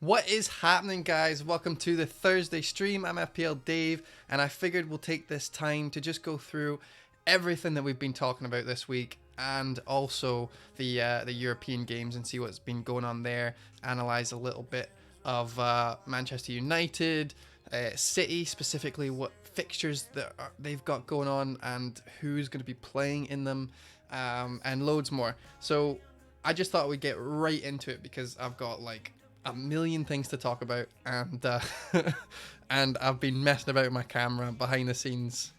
What is happening, guys? Welcome to the Thursday stream. I'm FPL Dave, and I figured we'll take this time to just go through everything that we've been talking about this week, and also the European games, and see what's been going on there. Analyze a little bit of Manchester United, City specifically, what fixtures they've got going on, and who's going to be playing in them, and loads more. So I just thought we'd get right into it because I've got like a million things to talk about, and and I've been messing about with my camera behind the scenes,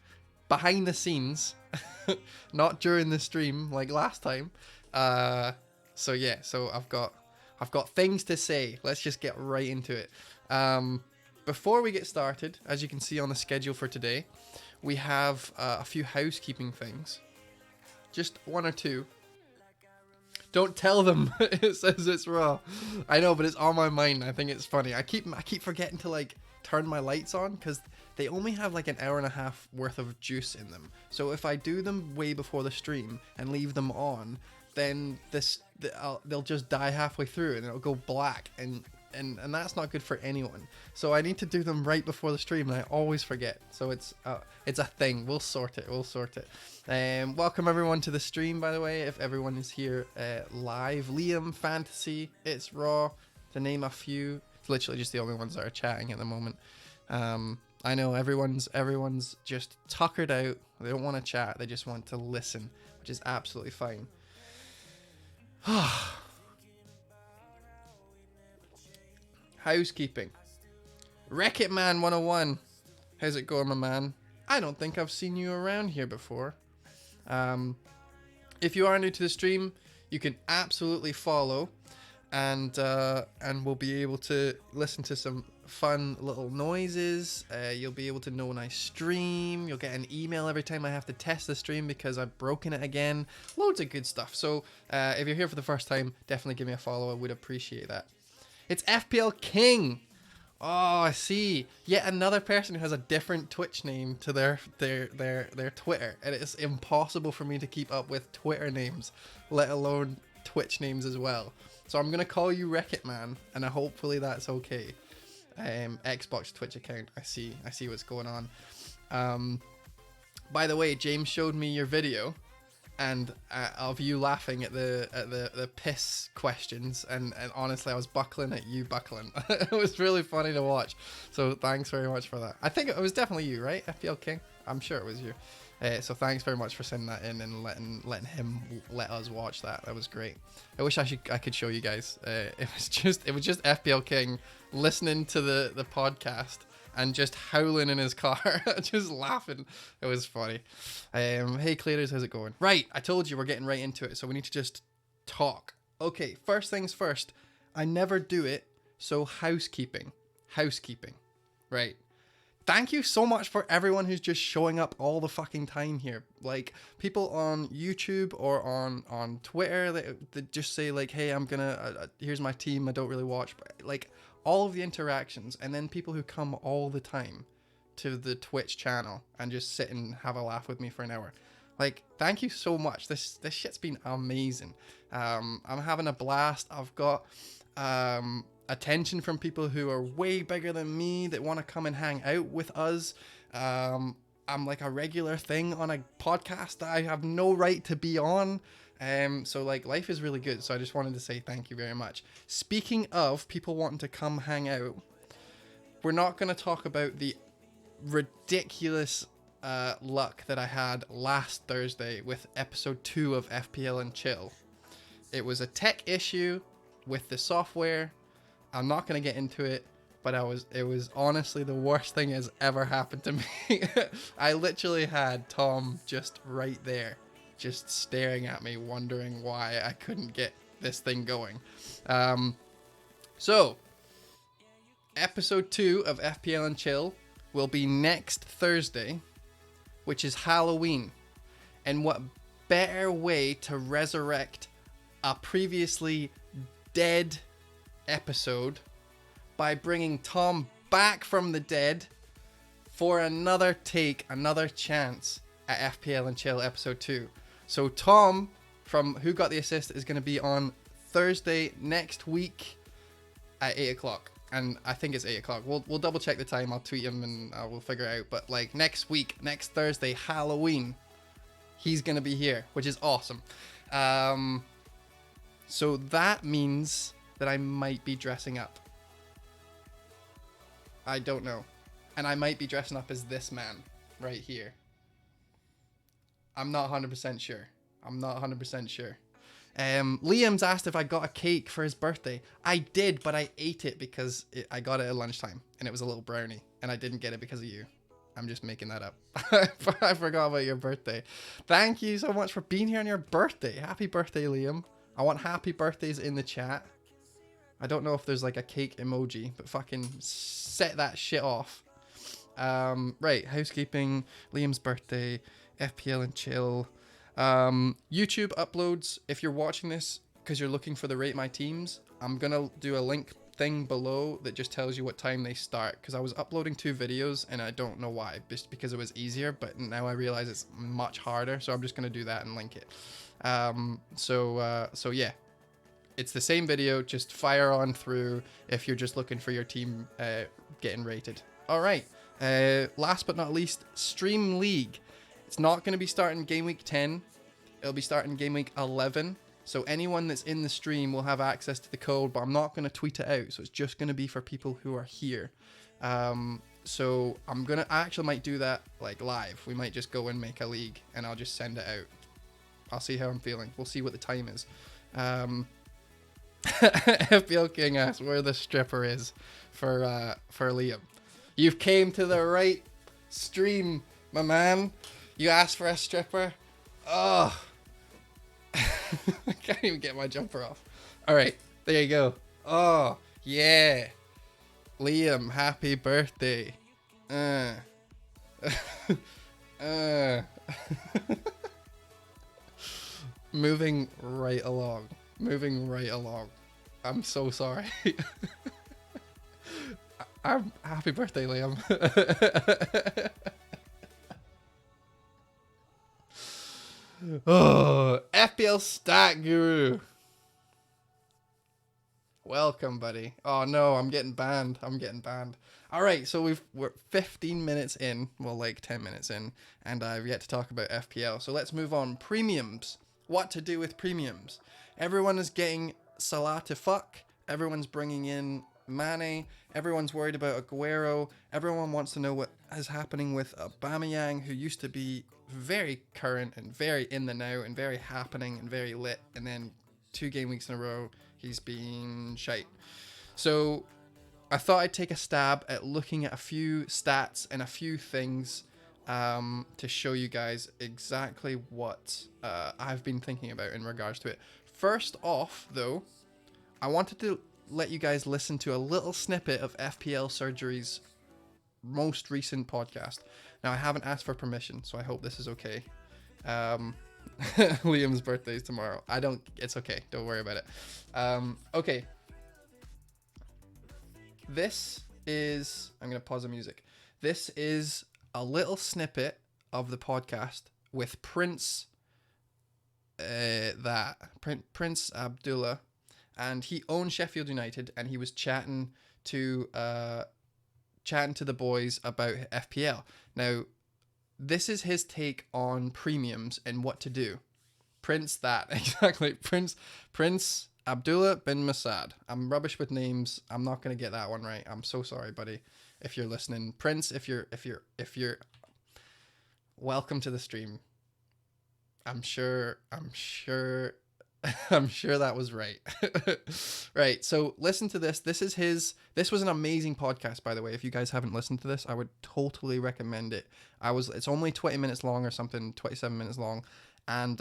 not during the stream like last time. So yeah, so I've got things to say. Let's just get right into it. Before we get started, as you can see on the schedule for today, we have a few housekeeping things, just one or two. Don't tell them. It says it's raw. I know, but it's on my mind. I think it's funny. I keep forgetting to like turn my lights on because they only have like an hour and a half worth of juice in them. So if I do them way before the stream and leave them on, then they'll just die halfway through and it'll go black, and that's not good for anyone. So I need to do them right before the stream, and I always forget. So it's a thing. We'll sort it. Welcome everyone to the stream, by the way, if everyone is here live. Liam, Fantasy, It's Raw, to name a few. It's literally just the only ones that are chatting at the moment. I know everyone's just tuckered out. They don't want to chat. They just want to listen, which is absolutely fine. Housekeeping. Wreck-It Man 101. How's it going, my man? I don't think I've seen you around here before. If you are new to the stream, you can absolutely follow, and we'll be able to listen to some fun little noises. You'll be able to know when I stream. You'll get an email every time I have to test the stream because I've broken it again. Loads of good stuff. So if you're here for the first time, definitely give me a follow. I would appreciate that. It's FPL King. Oh, I see. Yet another person who has a different Twitch name to their Twitter, and it's impossible for me to keep up with Twitter names, let alone Twitch names as well. So I'm gonna call you Wreck-It Man, and hopefully that's okay. Xbox Twitch account. I see what's going on. By the way, James showed me your video, and of you laughing at the piss questions, and honestly I was buckling at you buckling. It was really funny to watch, so thanks very much for that. I think it was definitely you, right? FPL King, I'm sure it was you. So thanks very much for sending that in and letting him let us watch that. That was great. I wish I could show you guys. It was just FPL King listening to the podcast and just howling in his car, just laughing. It was funny. Hey, Cleaters, how's it going? Right, I told you we're getting right into it, so we need to just talk. Okay, first things first. I never do it, so housekeeping. Right. Thank you so much for everyone who's just showing up all the fucking time here. Like, people on YouTube or on Twitter that just say like, hey, I'm gonna, here's my team, I don't really watch, but like, all of the interactions, and then people who come all the time to the Twitch channel and just sit and have a laugh with me for an hour. Like, thank you so much. This shit's been amazing. I'm having a blast. I've got attention from people who are way bigger than me that want to come and hang out with us. I'm like a regular thing on a podcast that I have no right to be on. So like, life is really good. So I just wanted to say thank you very much. Speaking of people wanting to come hang out, we're not going to talk about the ridiculous luck that I had last Thursday with episode 2 of FPL and Chill. It was a tech issue with the software. I'm not going to get into it, but it was honestly the worst thing has ever happened to me. I literally had Tom just right there, just staring at me, wondering why I couldn't get this thing going. So, episode 2 of FPL and Chill will be next Thursday, which is Halloween. And what better way to resurrect a previously dead episode by bringing Tom back from the dead for another chance at FPL and Chill episode 2. So Tom from Who Got the Assist is going to be on Thursday next week at 8 o'clock. and I think it's 8 o'clock. We'll double check the time. I'll tweet him and we'll figure it out. But like next week, next Thursday, Halloween, he's gonna be here, which is awesome. So that means that I might be dressing up. I don't know, and I might be dressing up as this man right here. I'm not 100% sure. Liam's asked if I got a cake for his birthday. I did, but I ate it because I got it at lunchtime, and it was a little brownie, and I didn't get it because of you. I'm just making that up. I forgot about your birthday. Thank you so much for being here on your birthday. Happy birthday, Liam. I want happy birthdays in the chat. I don't know if there's like a cake emoji, but fucking set that shit off. Right, housekeeping, Liam's birthday, FPL and chill. YouTube uploads, if you're watching this because you're looking for the Rate My Teams, I'm gonna do a link thing below that just tells you what time they start, because I was uploading 2 videos and I don't know why, just because it was easier, but now I realize it's much harder, so I'm just gonna do that and link it. So yeah, it's the same video, just fire on through if you're just looking for your team getting rated. All right, last but not least, Stream League. It's not going to be starting game week 10. It'll be starting game week 11. So anyone that's in the stream will have access to the code, but I'm not going to tweet it out. So it's just going to be for people who are here. So I actually might do that like live. We might just go and make a league and I'll just send it out. I'll see how I'm feeling. We'll see what the time is. FPL King asks where the stripper is for Liam. You've came to the right stream, my man. You asked for a stripper. Oh, I can't even get my jumper off. All right, there you go. Oh, yeah. Liam, happy birthday. Moving right along. I'm so sorry. I'm happy birthday, Liam. Oh, FPL Stat Guru. Welcome, buddy. Oh no, I'm getting banned. All right, so we're 15 minutes in, well, like 10 minutes in, and I've yet to talk about FPL. So let's move on. Premiums. What to do with premiums? Everyone is getting Salah to fuck. Everyone's bringing in Mane. Everyone's worried about Aguero. Everyone wants to know what is happening with Aubameyang, who used to be very current and very in the now and very happening and very lit, and then 2 game weeks in a row he's been shite. So I thought I'd take a stab at looking at a few stats and a few things to show you guys exactly what I've been thinking about in regards to it. First off, though, I wanted to let you guys listen to a little snippet of FPL Surgery's most recent podcast. Now, I haven't asked for permission, so I hope this is okay. Liam's birthday is tomorrow. It's okay. Don't worry about it. Okay. This is, I'm going to pause the music. This is a little snippet of the podcast with Prince Abdullah, and he owns Sheffield United, and he was chatting to the boys about FPL. Now, this is his take on premiums and what to do. Prince Abdullah bin Masad. I'm rubbish with names. I'm not gonna get that one right. I'm so sorry, buddy. If you're listening, Prince, if you're welcome to the stream. I'm sure that was right. Right. So listen to this. This was an amazing podcast, by the way. If you guys haven't listened to this, I would totally recommend it. It's only 20 minutes long or something, 27 minutes long. And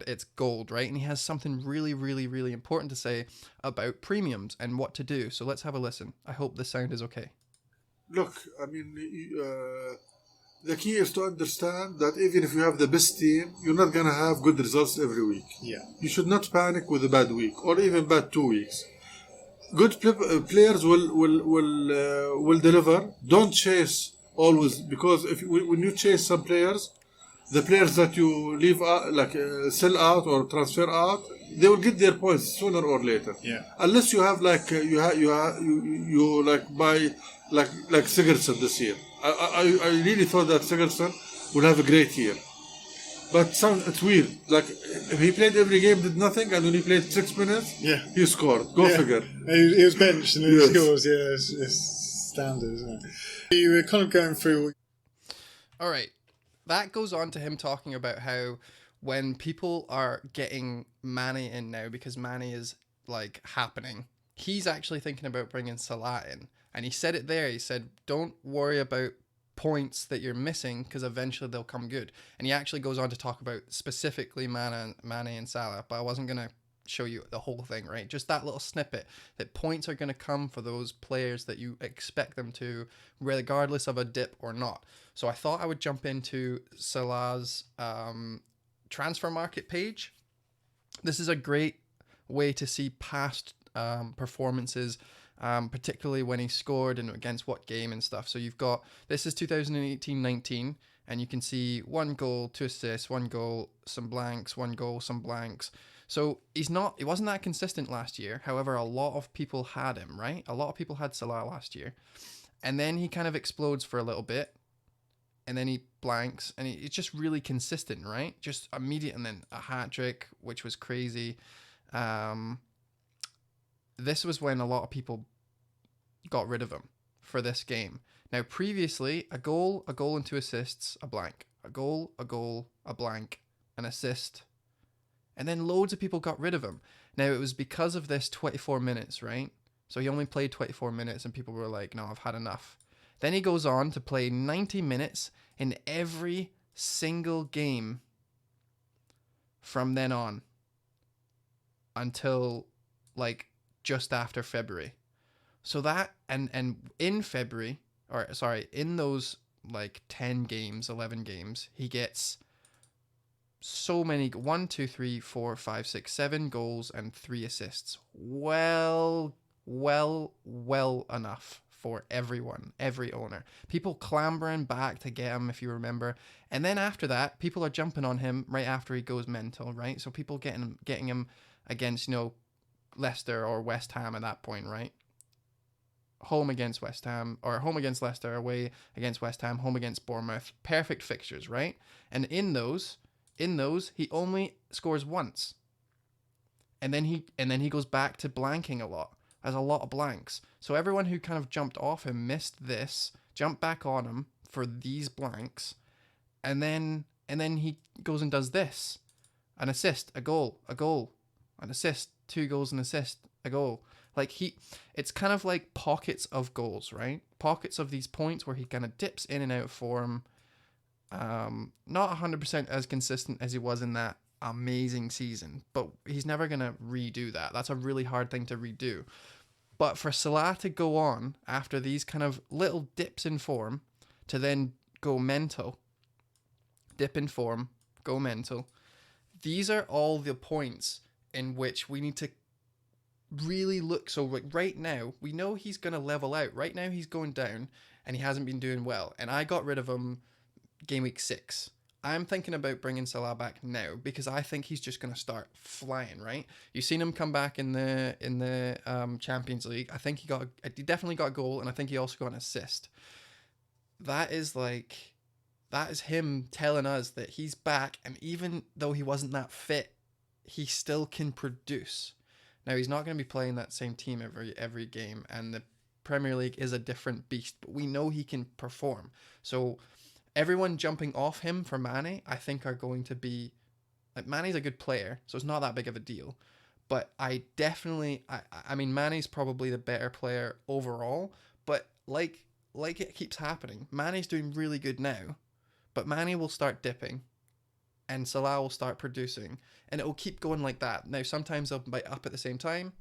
it's gold, right? And he has something really, really, really important to say about premiums and what to do. So let's have a listen. I hope the sound is okay. Look, I mean, the key is to understand that even if you have the best team, you're not going to have good results every week. Yeah. You should not panic with a bad week or even bad 2 weeks. Good players will deliver. Don't chase always, because when you chase some players, the players that you leave out, like sell out or transfer out, they will get their points sooner or later. Yeah. Unless you have like you like buy like Sigurdsson this year. I really thought that Sigurdsson would have a great year. But it's weird. Like he played every game, did nothing, and when he played 6 minutes, Yeah. he scored. Go figure. He was benched and he Yes. scores. Yeah, it's standard, isn't it? You were kind of going through. All right. That goes on to him talking about how when people are getting Manny in now, because Manny is like happening, he's actually thinking about bringing Salah in. And he said it there. He said, don't worry about points that you're missing because eventually they'll come good. And he actually goes on to talk about specifically Mane and Salah, but I wasn't going to show you the whole thing, right? Just that little snippet that points are going to come for those players that you expect them to, regardless of a dip or not. So I thought I would jump into Salah's transfer market page. This is a great way to see past performances, particularly when he scored and against what game and stuff. So you've got, this is 2018-19, and you can see 1 goal, 2 assists, 1 goal, some blanks, 1 goal, some blanks. So he wasn't that consistent last year. However, a lot of people had him, right? A lot of people had Salah last year. And then he kind of explodes for a little bit. And then he blanks. And it's just really consistent, right? Just immediate. And then a hat-trick, which was crazy. This was when a lot of people got rid of him for this game. Now, previously, a goal and 2 assists, a blank. A goal, a blank, an assist. And then loads of people got rid of him. Now, it was because of this 24 minutes, right? So he only played 24 minutes and people were like, no, I've had enough. Then he goes on to play 90 minutes in every single game from then on until like just after February. So that, and in February, or sorry, in those like 10 games, 11 games, he gets so many, 1, 2, 3, 4, 5, 6, 7 goals and 3 assists. Well enough for everyone, every owner. People clambering back to get him, if you remember. And then after that, people are jumping on him right after he goes mental, right? So people getting him against, Leicester or West Ham at that point, right? Home against West Ham, or home against Leicester, away against West Ham, home against Bournemouth. Perfect fixtures, right? And in those, he only scores once. And then he goes back to blanking a lot. Has a lot of blanks. So everyone who kind of jumped off him missed this, jumped back on him for these blanks, and then he goes and does this. An assist, a goal, an assist, 2 goals, an assist, a goal. Like it's kind of like pockets of goals, right? Pockets of these points where he kind of dips in and out of form. Not 100% as consistent as he was in that amazing season, but he's never going to redo that. That's a really hard thing to redo. But for Salah to go on after these kind of little dips in form to then go mental, dip in form, go mental, these are all the points in which we need to really look. So right now, we know he's going to level out. Right now, he's going down and he hasn't been doing well. And I got rid of him game week 6. I'm thinking about bringing Salah back now because I think he's just going to start flying, right? You've seen him come back in the Champions League. I think he definitely got a goal, and I think he also got an assist. That is him telling us that he's back, and even though he wasn't that fit, he still can produce. Now, he's not going to be playing that same team every game, and the Premier League is a different beast, but we know he can perform. So everyone jumping off him for Mane, I think, are going to be... Like, Mane's a good player, so it's not that big of a deal. But I mean, Mane's probably the better player overall, but like it keeps happening, Mane's doing really good now, but Mane will start dipping, and Salah will start producing, and it will keep going like that. Now, sometimes they'll be up at the same time,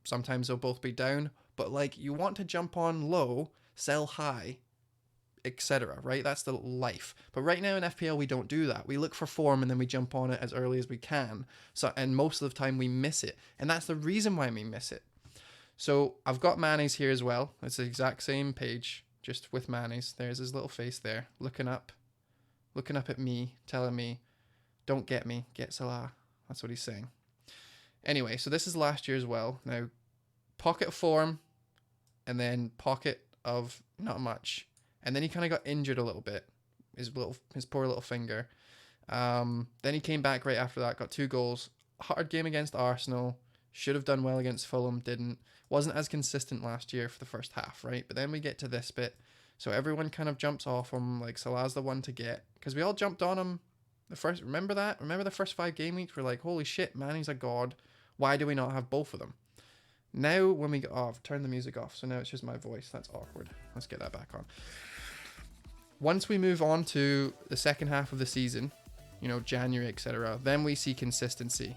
sometimes they'll both be down, but like, you want to jump on low, sell high, etc., right? That's the life. But right now in FPL, we don't do that. We look for form and then we jump on it as early as we can. So, and most of the time we miss it. And that's the reason why we miss it. So I've got Mane's here as well. It's the exact same page, just with Mane's. There's his little face there, looking up looking up at me, telling me, don't get me, get Salah. That's what he's saying. Anyway, so this is last year as well. Now, pocket of form, and then pocket of not much. And then he kind of got injured a little bit, his poor little finger. Then he came back right after that, got 2 goals. Hard game against Arsenal. Should have done well against Fulham, didn't. Wasn't as consistent last year for the first half, right? But then we get to this bit. So everyone kind of jumps off him, like Salah's the one to get. Because we all jumped on him remember that? Remember the first 5 game weeks? We're like, holy shit, man, he's a god. Why do we not have both of them? Now when we go off, turn the music off. So now it's just my voice. That's awkward. Let's get that back on. Once we move on to the second half of the season, you know, January, etc., then we see consistency.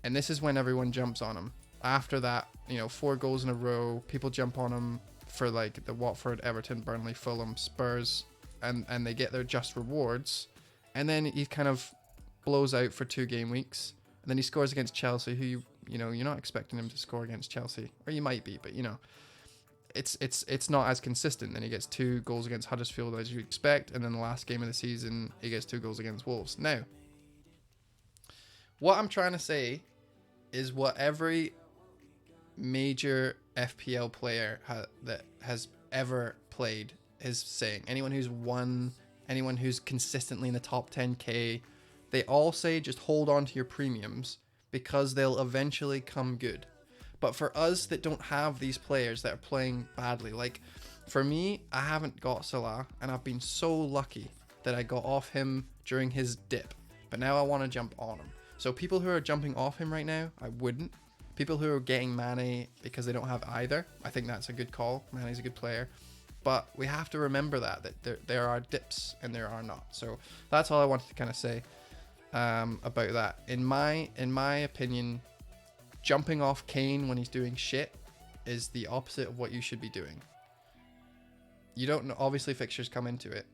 And this is when everyone jumps on him. After that, you know, 4 goals in a row, people jump on him for like the Watford, Everton, Burnley, Fulham, Spurs, and they get their just rewards. And then he kind of blows out for 2 game weeks. And then he scores against Chelsea, who you know, you're not expecting him to score against Chelsea. Or you might be, but you know, it's not as consistent. Then he gets 2 goals against Huddersfield as you expect, and then the last game of the season he gets 2 goals against Wolves. Now, what I'm trying to say is what every major FPL player that has ever played is saying. Anyone who's won, anyone who's consistently in the top 10k, they all say just hold on to your premiums because they'll eventually come good. But for us that don't have these players that are playing badly, like for me, I haven't got Salah, and I've been so lucky that I got off him during his dip. But now I want to jump on him. So people who are jumping off him right now, I wouldn't. People who are getting Mane because they don't have either, I think that's a good call. Mane's a good player. But we have to remember that there are dips and there are not. So that's all I wanted to kind of say about that. In my opinion, jumping off Kane when he's doing shit is the opposite of what you should be doing. You don't know, obviously fixtures come into it,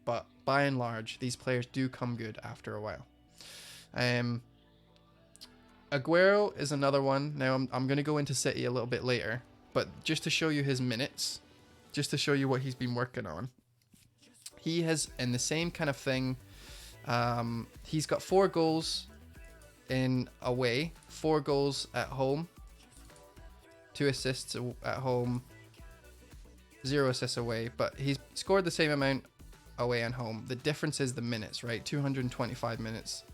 but by and large, these players do come good after a while. Aguero is another one. Now I'm going to go into City a little bit later, but just to show you his minutes, just to show you what he's been working on. He has, in the same kind of thing, he's got 4 goals in away, 4 goals at home, 2 assists at home, 0 assists away, but he's scored the same amount away and home. The difference is the minutes, right? 225 minutes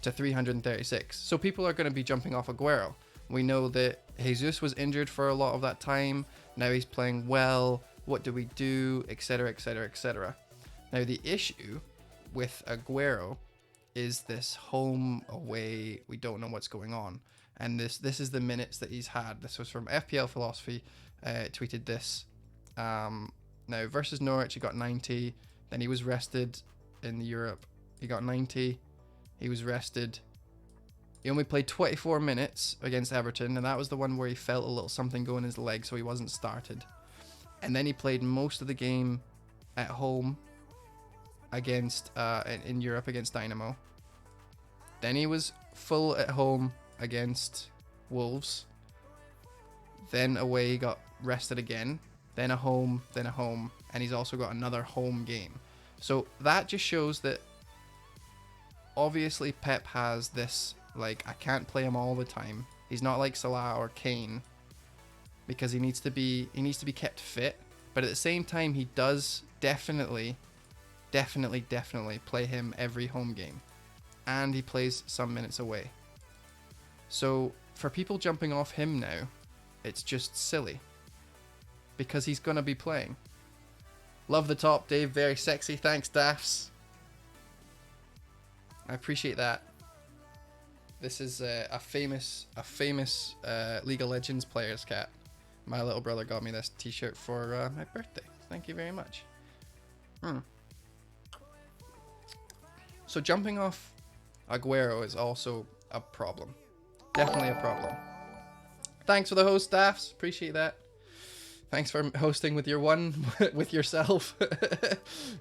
to 336. So people are going to be jumping off Aguero. We know that Jesus was injured for a lot of that time. Now he's playing well. What do we do? Etc, etc, etc. Now the issue with Aguero is this home away. We don't know what's going on. And this is the minutes that he's had. This was from FPL Philosophy. Tweeted this. Now versus Norwich, he got 90. Then he was rested in Europe. He got 90. He was rested. He only played 24 minutes against Everton, and that was the one where he felt a little something go in his leg, so he wasn't started. And then he played most of the game at home against in Europe against Dynamo. Then he was full at home against Wolves. Then away he got rested again. Then a home, and he's also got another home game. So that just shows that obviously Pep has this, like, I can't play him all the time. He's not like Salah or Kane because he needs to be kept fit, but at the same time he does definitely play him every home game, and he plays some minutes away. So for people jumping off him now, it's just silly because he's gonna be playing. Love the top, Dave, very sexy. Thanks, Daffs. I appreciate that. This is a famous League of Legends player's cat. My little brother got me this t-shirt for my birthday. Thank you very much. So jumping off Aguero is also a problem. Definitely a problem. Thanks for the host, Daffs. Appreciate that. Thanks for hosting with with yourself.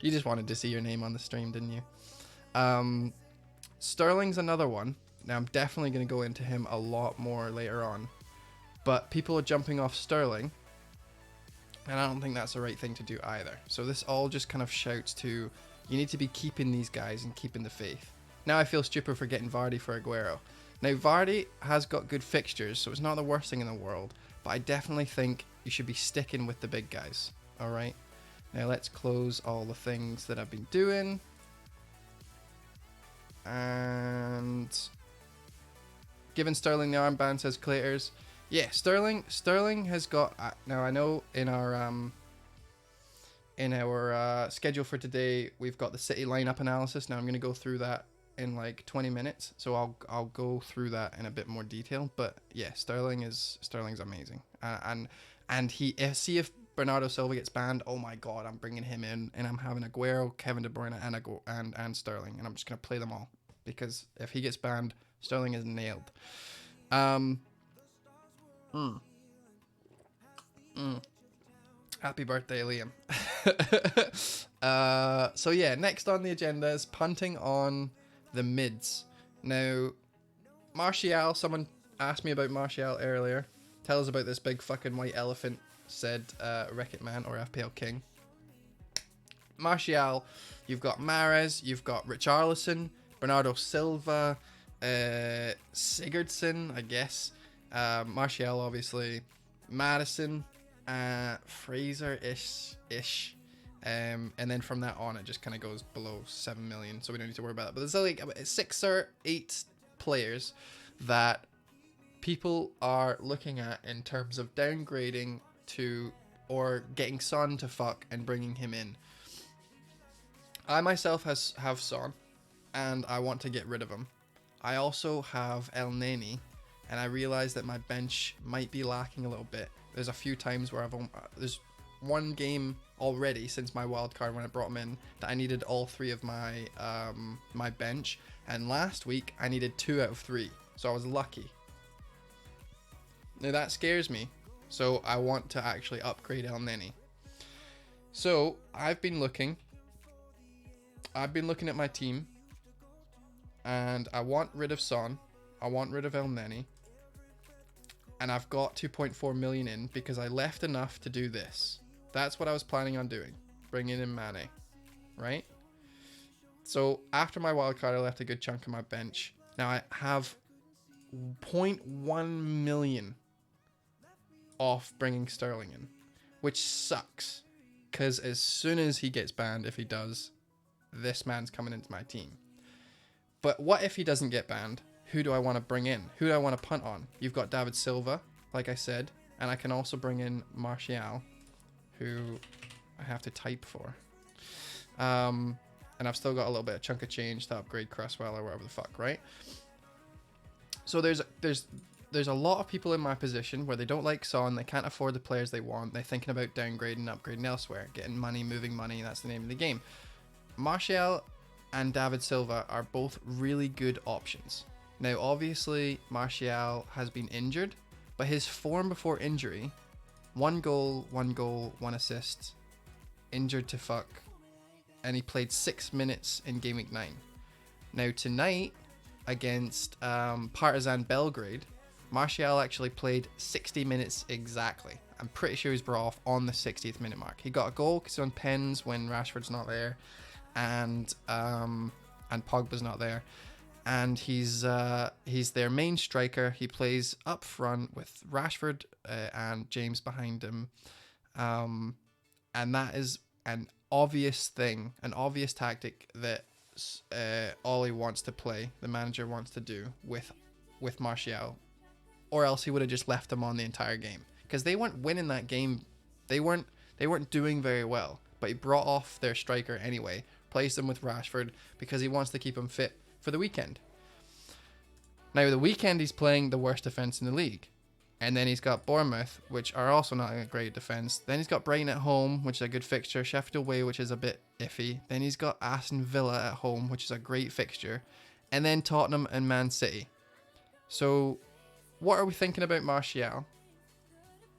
You just wanted to see your name on the stream, didn't you? Sterling's another one. Now I'm definitely going to go into him a lot more later on, but people are jumping off Sterling, and I don't think that's the right thing to do either. So this all just kind of shouts to, You need to be keeping these guys and keeping the faith. Now I feel stupid for getting Vardy for Aguero. Now Vardy has got good fixtures, so it's not the worst thing in the world, but I definitely think you should be sticking with the big guys. Alright, now let's close all the things that I've been doing. And given Sterling the armband, says Claters. Yeah, Sterling has got, now I know in our schedule for today we've got the City lineup analysis. Now I'm going to go through that in like 20 minutes, so I'll go through that in a bit more detail. But yeah, Sterling's amazing, and he, see if Bernardo Silva gets banned, oh my god, I'm bringing him in, and I'm having Aguero, Kevin De Bruyne, and Sterling, and I'm just gonna play them all, because if he gets banned, Sterling is nailed. Happy birthday, Liam. So yeah, next on the agenda is punting on the mids. Now, Martial, someone asked me about Martial earlier. Tell us about this big fucking white elephant, said Wreck-It Man or FPL King. Martial, you've got Mahrez, you've got Richarlison, Bernardo Silva, Sigurdsson, I guess. Martial, obviously. Madison, Fraser-ish. And then from that on, it just kind of goes below 7 million, so we don't need to worry about that. But there's like 6 or 8 players that people are looking at in terms of downgrading to, or getting Son to fuck and bringing him in. I myself have Son, and I want to get rid of him. I also have El Neni, and I realize that my bench might be lacking a little bit. There's a few times where there's one game already since my wild card when I brought him in that I needed all 3 of my my bench, and last week I needed 2 out of 3, so I was lucky. Now that scares me, so I want to actually upgrade El Neni. So I've been looking at my team, and I want rid of Son, I want rid of El Neni, and I've got 2.4 million in because I left enough to do this. That's what I was planning on doing, bringing in Mane, right? So after my wildcard, I left a good chunk of my bench. Now I have 0.1 million off bringing Sterling in, which sucks, because as soon as he gets banned, if he does, this man's coming into my team. But what if he doesn't get banned? Who do I want to bring in? Who do I want to punt on? You've got David Silva, like I said, and I can also bring in Martial, who I have to type for. And I've still got a little bit of chunk of change to upgrade Cresswell or whatever the fuck, right? So there's a lot of people in my position where they don't like Son, they can't afford the players they want, they're thinking about downgrading, upgrading elsewhere, getting money, moving money, that's the name of the game. Martial and David Silva are both really good options. Now, obviously, Martial has been injured, but his form before injury, 1 goal, 1 assist, injured to fuck, and he played 6 minutes in Game Week 9. Now, tonight, against Partizan Belgrade, Martial actually played 60 minutes exactly. I'm pretty sure he's brought off on the 60th minute mark. He got a goal because he's on pens when Rashford's not there, and Pogba's not there. And he's their main striker. He plays up front with Rashford and James behind him. And that is an obvious thing, an obvious tactic that Ollie wants to play, the manager wants to do with Martial. Or else he would have just left him on the entire game. Because they weren't winning that game. They weren't doing very well. But he brought off their striker anyway. Placed him with Rashford because he wants to keep him fit for the weekend. Now, the weekend he's playing the worst defence in the league. And then he's got Bournemouth, which are also not a great defence. Then he's got Brighton at home, which is a good fixture. Sheffield away, which is a bit iffy. Then he's got Aston Villa at home, which is a great fixture. And then Tottenham and Man City. So, what are we thinking about Martial?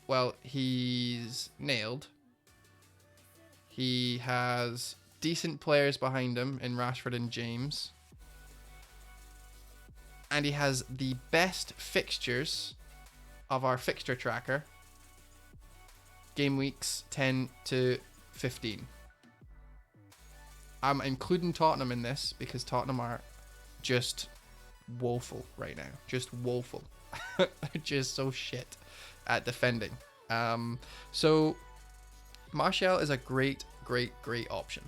Well, he's nailed. He has decent players behind him in Rashford and James. And he has the best fixtures of our fixture tracker. Game weeks 10 to 15. I'm including Tottenham in this because Tottenham are just woeful right now. Just woeful. They're just so shit at defending. So Martial is a great option.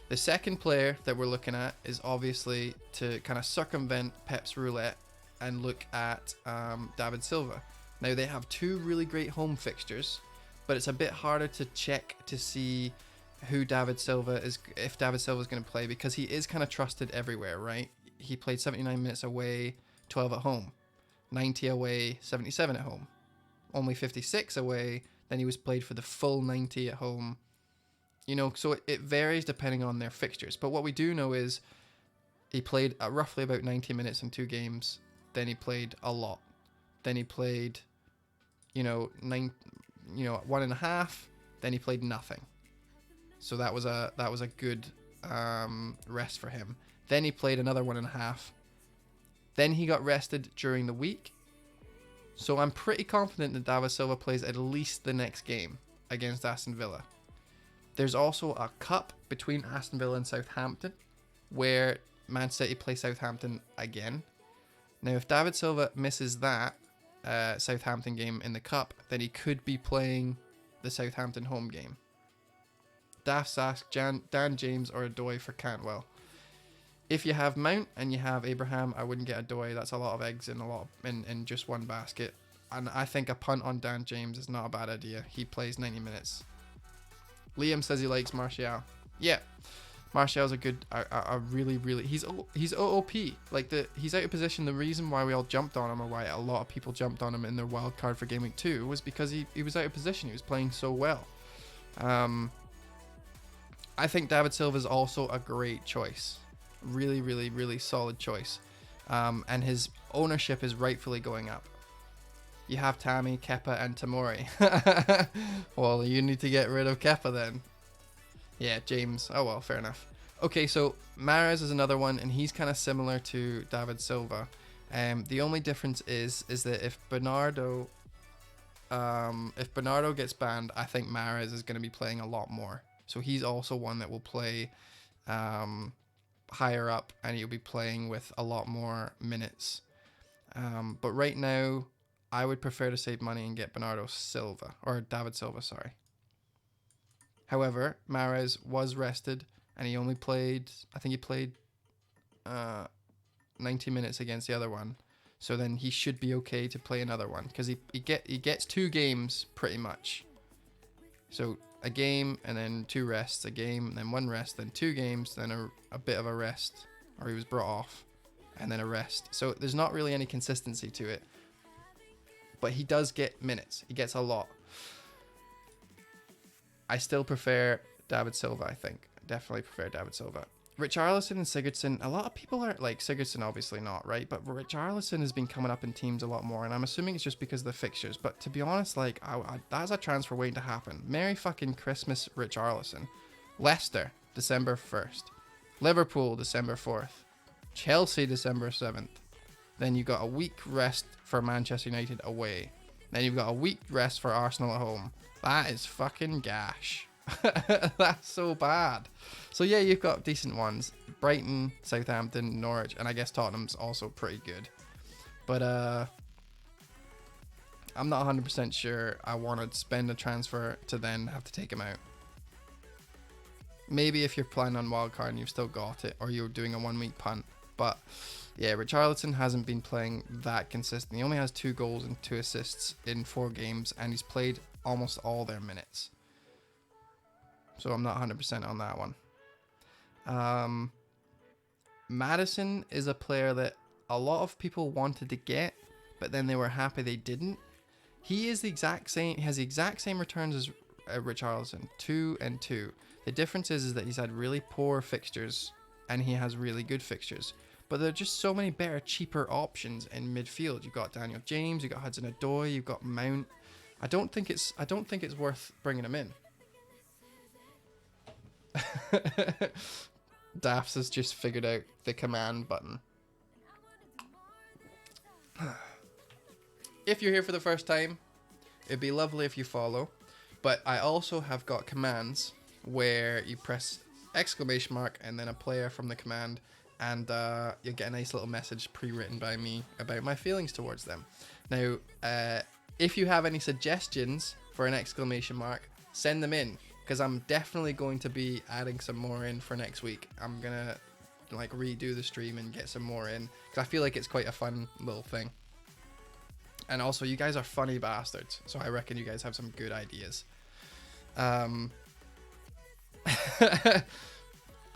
The second player that we're looking at is obviously to kind of circumvent Pep's roulette and look at David Silva. Now they have two really great home fixtures, but it's a bit harder to check to see who David Silva is, if David Silva is going to play, because he is kind of trusted everywhere, right? He played 79 minutes away, 12 at home, 90 away, 77 at home, only 56 away. Then he was played for the full 90 at home. You know, so it varies depending on their fixtures. But what we do know is he played roughly about 90 minutes in 2 games. Then he played a lot. Then he played, 1.5. Then he played nothing. So that was a good rest for him. Then he played another 1.5. Then he got rested during the week. So I'm pretty confident that David Silva plays at least the next game against Aston Villa. There's also a cup between Aston Villa and Southampton, where Man City play Southampton again. Now, if David Silva misses that Southampton game in the cup, then he could be playing the Southampton home game. Daft ask Dan James or Adoy for Cantwell. If you have Mount and you have Abraham, I wouldn't get Adoy. That's a lot of eggs in just one basket. And I think a punt on Dan James is not a bad idea. He plays 90 minutes. Liam says he likes Martial. Yeah, Martial's a good, a really, he's OOP. Like he's out of position. The reason why we all jumped on him, or why a lot of people jumped on him in their wild card for Game Week 2, was because he was out of position. He was playing so well. I think David Silva is also a great choice. Really solid choice. And his ownership is rightfully going up. You have Tammy, Kepa, and Tamori. Well, you need to get rid of Kepa then. Yeah, James. Oh well, fair enough. Okay, so Mahrez is another one, and he's kind of similar to David Silva. The only difference is that if Bernardo gets banned, I think Mahrez is going to be playing a lot more. So he's also one that will play higher up, and he'll be playing with a lot more minutes. But right now, I would prefer to save money and get Bernardo Silva, or David Silva, sorry. However, Mahrez was rested, and he only played, I think he played 90 minutes against the other one. So then he should be okay to play another one, because he gets 2 games pretty much. So a game, and then 2 rests, a game, then 1 rest, then 2 games, then a bit of a rest, or he was brought off, and then a rest. So there's not really any consistency to it. But he does get minutes. He gets a lot. I still prefer David Silva, I think. Definitely prefer David Silva. Richarlison and Sigurdsson, a lot of people are like, Sigurdsson obviously not, right? But Richarlison has been coming up in teams a lot more, and I'm assuming it's just because of the fixtures. But to be honest, like, that's a transfer waiting to happen. Merry fucking Christmas, Richarlison. Leicester, December 1st. Liverpool, December 4th. Chelsea, December 7th. Then you've got a week rest for Manchester United away. Then you've got a week rest for Arsenal at home. That is fucking gash. That's so bad. So yeah, you've got decent ones. Brighton, Southampton, Norwich, and I guess Tottenham's also pretty good. But I'm not 100% sure I want to spend a transfer to then have to take him out. Maybe if you're planning on wildcard and you've still got it, or you're doing a 1-week punt. But yeah, Richarlison hasn't been playing that consistent. He only has 2 goals and 2 assists in 4 games, and he's played almost all their minutes. So I'm not 100% on that one. Maddison is a player that a lot of people wanted to get, but then they were happy they didn't. He is the exact same. He has the exact same returns as Richarlison, 2 and 2. The difference is that he's had really poor fixtures, and he has really good fixtures. But there are just so many better, cheaper options in midfield. You've got Daniel James, you've got Hudson-Odoi, you've got Mount. I don't think it's worth bringing him in. Daffs has just figured out the command button. If you're here for the first time, it'd be lovely if you follow. But I also have got commands where you press exclamation mark, and then a player from the command, and you'll get a nice little message pre-written by me about my feelings towards them. Now, if you have any suggestions for an exclamation mark, send them in, because I'm definitely going to be adding some more in for next week. I'm gonna like redo the stream and get some more in, because I feel like it's quite a fun little thing. And also, you guys are funny bastards, so I reckon you guys have some good ideas. I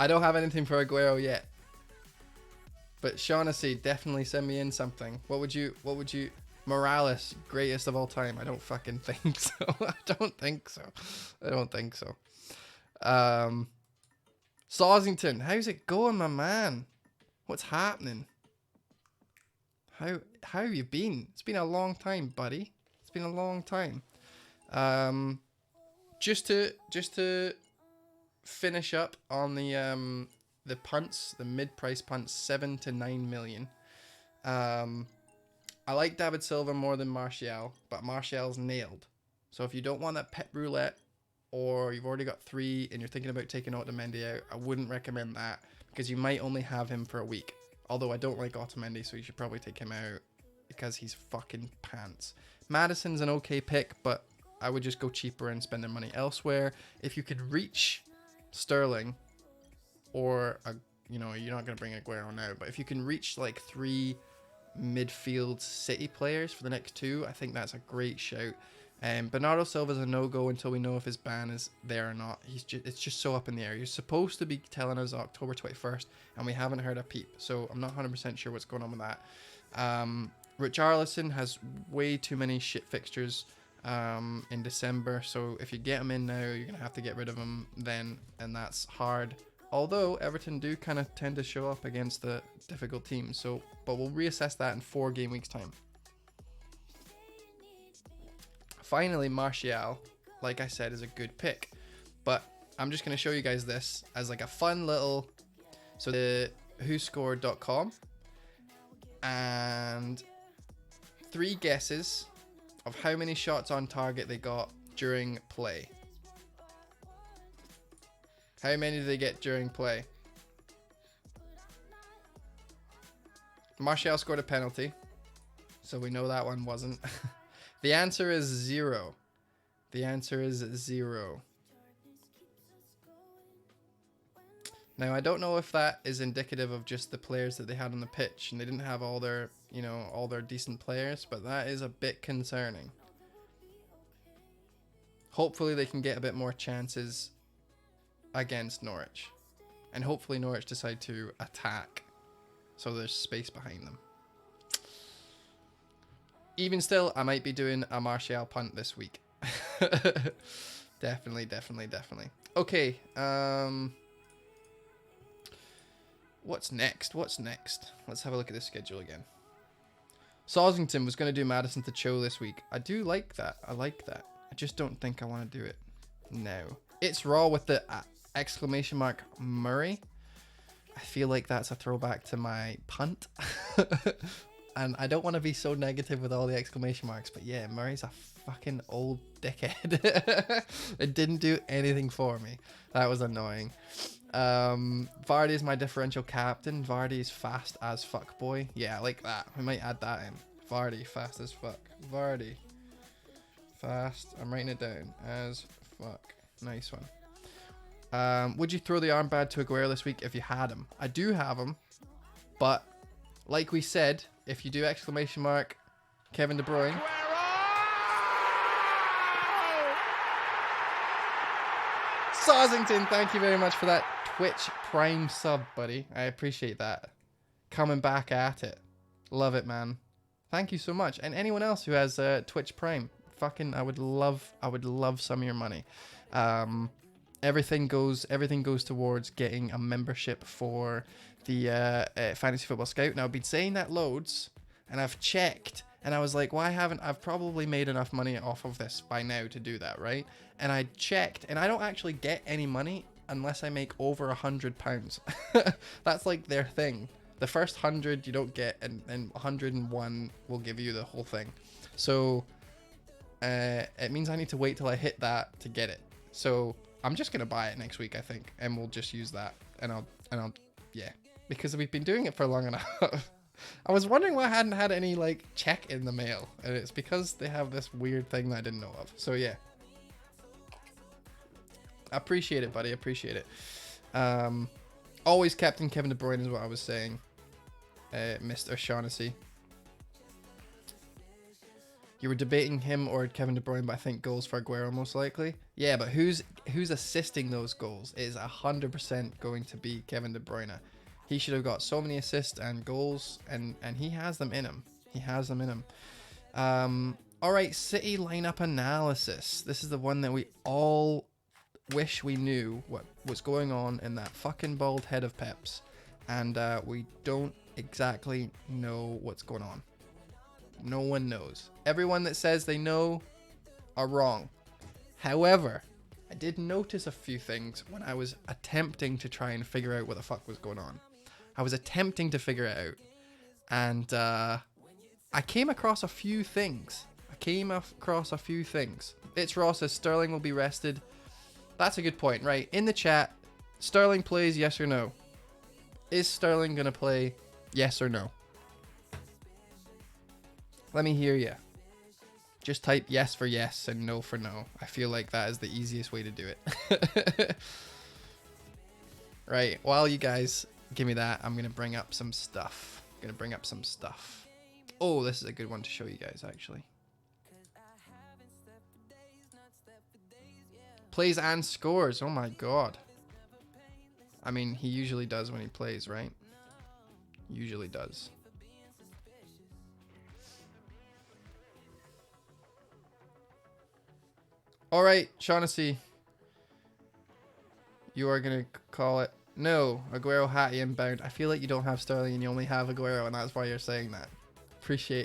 don't have anything for Aguero yet, but Shaughnessy, definitely send me in something. What would you Morales, greatest of all time? I don't fucking think so. I don't think so. Saucington, how's it going, my man? What's happening? How have you been? It's been a long time, buddy. It's been a long time. Just to finish up on the punts, the mid-price punts, 7 to 9 million. I like David Silva more than Martial, but Martial's nailed. So if you don't want that pet roulette, or you've already got 3 and you're thinking about taking Otamendi out, I wouldn't recommend that, because you might only have him for a week. Although I don't like Otamendi, so you should probably take him out because he's fucking pants. Maddison's an okay pick, but I would just go cheaper and spend their money elsewhere. If you could reach Sterling, or you're not going to bring Aguero now, but if you can reach like 3 midfield City players for the next 2, I think that's a great shout. Bernardo Silva's a no-go until we know if his ban is there or not. It's just so up in the air. You're supposed to be telling us October 21st, and we haven't heard a peep, so I'm not 100% sure what's going on with that. Richarlison has way too many shit fixtures in December, so if you get him in now, you're going to have to get rid of him then, and that's hard. Although Everton do kind of tend to show up against the difficult teams, but we'll reassess that in 4 game weeks time. Finally, Martial, like I said, is a good pick, but I'm just going to show you guys this as like a fun little, so the whoscored.com, and 3 guesses of how many shots on target they got during play. How many did they get during play? Martial scored a penalty, so we know that one wasn't. The answer is 0. The answer is 0. Now, I don't know if that is indicative of just the players that they had on the pitch, and they didn't have all their decent players, but that is a bit concerning. Hopefully they can get a bit more chances against Norwich, and hopefully Norwich decide to attack, so there's space behind them. Even still, I might be doing a Martial punt this week. Definitely. Okay, what's next? Let's have a look at the schedule again. Saucington was going to do Maddison to Cho this week. I do like that. I just don't think I want to do it now. It's Raw with the exclamation mark Murray. I feel like that's a throwback to my punt. And I don't want to be so negative with all the exclamation marks, but yeah, Murray's a fucking old dickhead. It didn't do anything for me. That was annoying. Vardy is my differential captain. Vardy is fast as fuck, boy. Yeah, I like that. We might add that in. Vardy, fast as fuck. Vardy, fast. I'm writing it down as fuck. Nice one. Would you throw the armband to Aguero this week if you had him? I do have him, but like we said, if you do exclamation mark Kevin De Bruyne, Saucington, thank you very much for that Twitch Prime sub, buddy. I appreciate that. Coming back at it. Love it, man. Thank you so much. And anyone else who has Twitch Prime, fucking, I would love some of your money. Everything goes towards getting a membership for the Fantasy Football Scout. Now, I've been saying that loads, and I've checked, and I was like, why haven't I've probably made enough money off of this by now to do that, right? And I checked, and I don't actually get any money unless I make over £100. That's like their thing. The first 100 you don't get, and 101 will give you the whole thing. So it means I need to wait till I hit that to get it. So I'm just gonna buy it next week, I think, and we'll just use that. And I'll yeah, because we've been doing it for long enough. I was wondering why I hadn't had any like check in the mail, and it's because they have this weird thing that I didn't know of. So yeah, I appreciate it, buddy. Appreciate it. Always Captain Kevin De Bruyne is what I was saying. Mr. Shaughnessy. You were debating him or Kevin De Bruyne, but I think goals for Aguero most likely. Yeah, but who's assisting those goals? It is 100% going to be Kevin De Bruyne. He should have got so many assists and goals, and he has them in him. He has them in him. All right, City lineup analysis. This is the one that we all wish we knew what was going on in that fucking bald head of Pep's, and we don't exactly know what's going on. No one knows. Everyone that says they know are wrong. However, I did notice a few things when I was attempting to try and figure out what the fuck was going on. I was attempting to figure it out, and I came across a few things. It's Ross says Sterling will be rested. That's a good point, right? In the chat, Sterling plays, yes or no? Is Sterling gonna play, yes or no? Let me hear you. Just type yes for yes and no for no. I feel like that is the easiest way to do it. Right, while you guys give me that, I'm gonna bring up some stuff. Oh, this is a good one to show you guys, actually. Plays and scores. Oh my god. I mean, he usually does when he plays, right? Usually does. All right, Shaughnessy. You are going to call it. No, Aguero, Hattie, inbound. I feel like you don't have Sterling and you only have Aguero, and that's why you're saying that.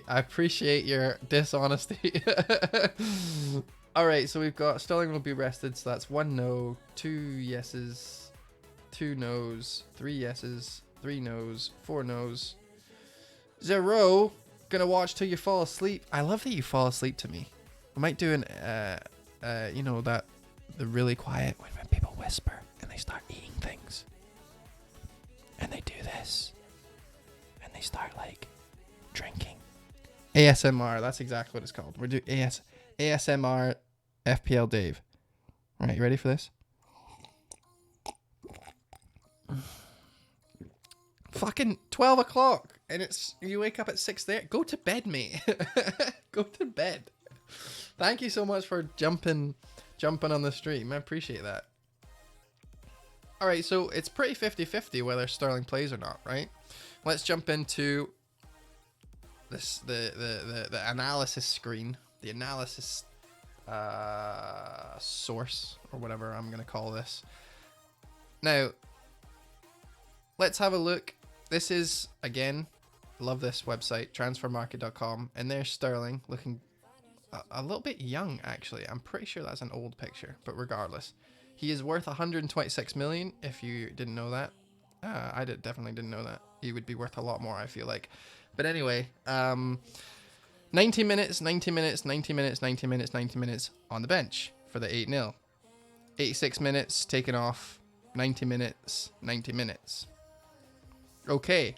I appreciate your dishonesty. All right, so we've got Sterling will be rested, so that's 1 no, 2 yeses, 2 no's, 3 yeses, 3 no's, 4 no's, 0. Gonna watch till you fall asleep. I love that you fall asleep to me. I might do an you know, that the really quiet when people whisper and they start eating things, and they do this, and they start like drinking. ASMR. That's exactly what it's called. We're doing ASMR. FPL Dave. All right, you ready for this? Fucking 12 o'clock, and you wake up at 6:30. Go to bed, mate. Go to bed. Thank you so much for jumping on the stream. I appreciate that. All right, so it's pretty 50-50 whether Sterling plays or not, right? Let's jump into this the analysis screen, the analysis source, or whatever I'm gonna call this. Now, let's have a look. This is, again, love this website, transfermarket.com, and there's Sterling looking a little bit young, actually. I'm pretty sure that's an old picture, but regardless, he is worth 126 million. If you didn't know that, I definitely didn't know that. He would be worth a lot more, I feel like. But anyway, 90 minutes, 90 minutes, 90 minutes, 90 minutes, 90 minutes on the bench for the 8-0. 86 minutes taken off, 90 minutes, 90 minutes. Okay.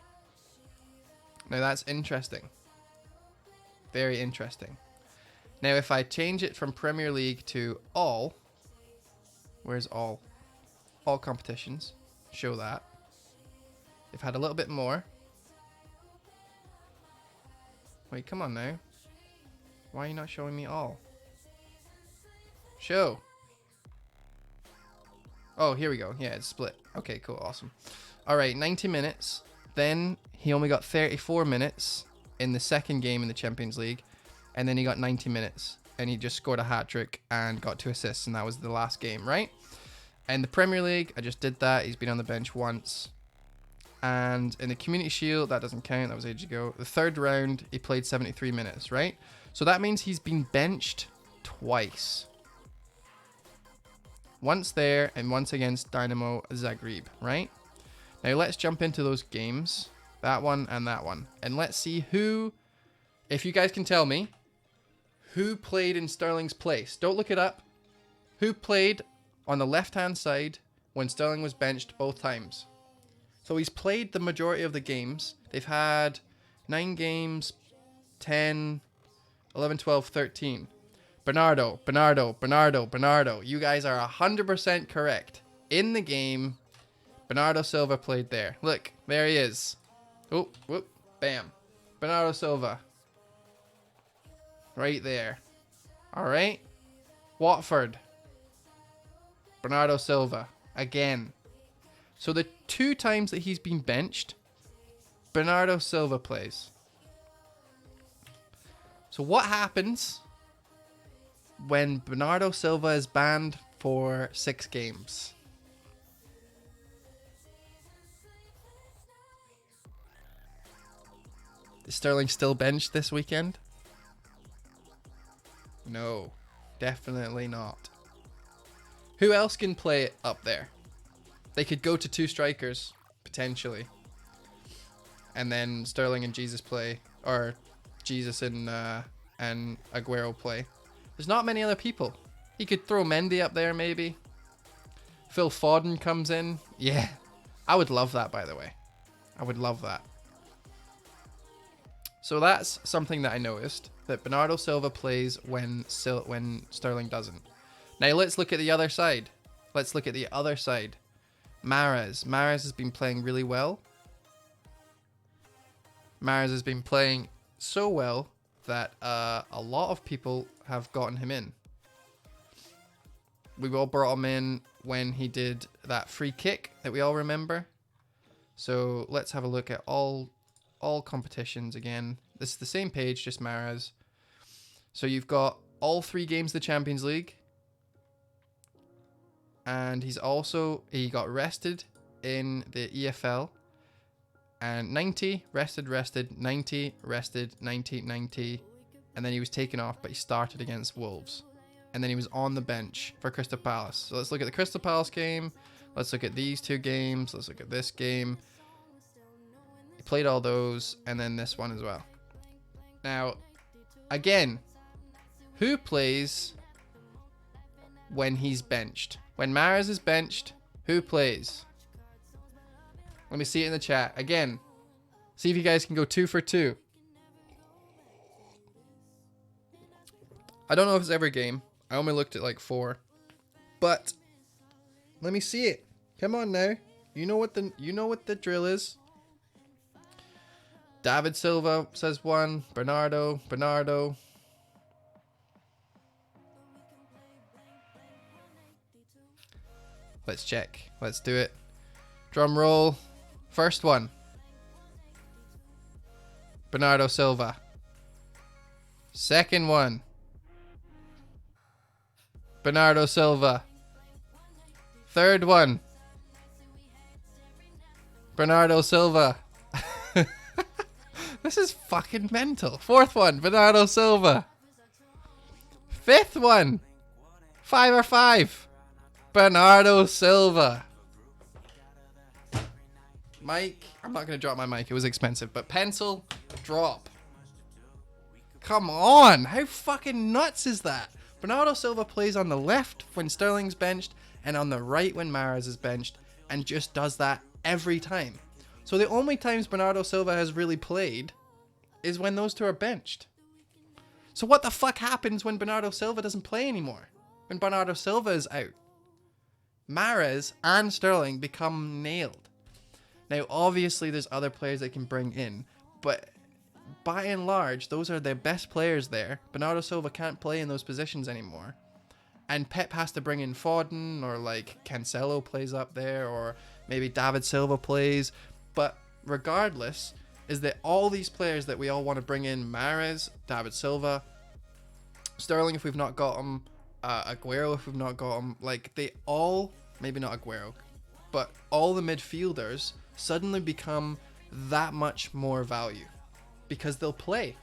Now that's interesting. Very interesting. Now if I change it from Premier League to all, where's all? All competitions. Show that. If I had a little bit more. Wait, come on now. Why are you not showing me all? Show. Oh, here we go. Yeah, it's split. Okay, cool. Awesome. All right, 90 minutes. Then he only got 34 minutes in the second game in the Champions League. And then he got 90 minutes. And he just scored a hat-trick and got 2 assists. And that was the last game, right? And the Premier League, I just did that. He's been on the bench once. And in the Community Shield, that doesn't count. That was ages ago. The third round, he played 73 minutes, right? So that means he's been benched twice. Once there and once against Dynamo Zagreb, right? Now let's jump into those games. That one and that one. And let's see who, if you guys can tell me, who played in Sterling's place. Don't look it up. Who played on the left-hand side when Sterling was benched both times. So he's played the majority of the games. They've had 9 games, 10, 11, 12, 13. Bernardo. You guys are 100% correct. In the game, Bernardo Silva played there. Look, there he is. Oh, whoop, bam. Bernardo Silva. Right there. All right. Watford. Bernardo Silva. Again. So the 2 times that he's been benched, Bernardo Silva plays. So what happens when Bernardo Silva is banned for 6 games? Is Sterling still benched this weekend? No, definitely not. Who else can play up there? They could go to 2 strikers, potentially. And then Sterling and Jesus play, or Jesus and Aguero play. There's not many other people. He could throw Mendy up there, maybe. Phil Foden comes in. Yeah, I would love that, by the way. I would love that. So that's something that I noticed, that Bernardo Silva plays when Sterling doesn't. Now let's look at the other side. Mahrez. Mahrez has been playing really well. Mahrez has been playing so well that a lot of people have gotten him in. We all brought him in when he did that free kick that we all remember. So let's have a look at all competitions again. This is the same page, just Mahrez. So you've got all 3 games of the Champions League. And he got rested in the EFL. And 90, rested, 90, rested, 90, 90. And then he was taken off, but he started against Wolves. And then he was on the bench for Crystal Palace. So let's look at the Crystal Palace game. Let's look at these 2 games. Let's look at this game. He played all those, and then this one as well. Now, again, who plays when he's benched? When Mahrez is benched, who plays? Let me see it in the chat. Again, see if you guys can go 2 for 2. I don't know if it's every game. I only looked at like 4. But let me see it. Come on now. You know what the drill is. David Silva says 1. Bernardo. Let's check. Let's do it. Drum roll. First one. Bernardo Silva. Second one. Bernardo Silva. Third one. Bernardo Silva. This is fucking mental. Fourth one. Bernardo Silva. Fifth one. 5 or 5. Bernardo Silva. Mic. I'm not going to drop my mic. It was expensive. But pencil. Drop. Come on. How fucking nuts is that? Bernardo Silva plays on the left when Sterling's benched and on the right when Mahrez is benched, and just does that every time. So the only times Bernardo Silva has really played is when those 2 are benched. So what the fuck happens when Bernardo Silva doesn't play anymore? When Bernardo Silva is out? Mahrez and Sterling become nailed. Now obviously there's other players they can bring in, but by and large, those are their best players there. Bernardo Silva can't play in those positions anymore. And Pep has to bring in Foden, or like Cancelo plays up there, or maybe David Silva plays. But regardless, is that all these players that we all want to bring in, Mahrez, David Silva, Sterling if we've not got him, Aguero if we've not got him, like they all, maybe not Aguero, but all the midfielders suddenly become that much more value. Because they'll play.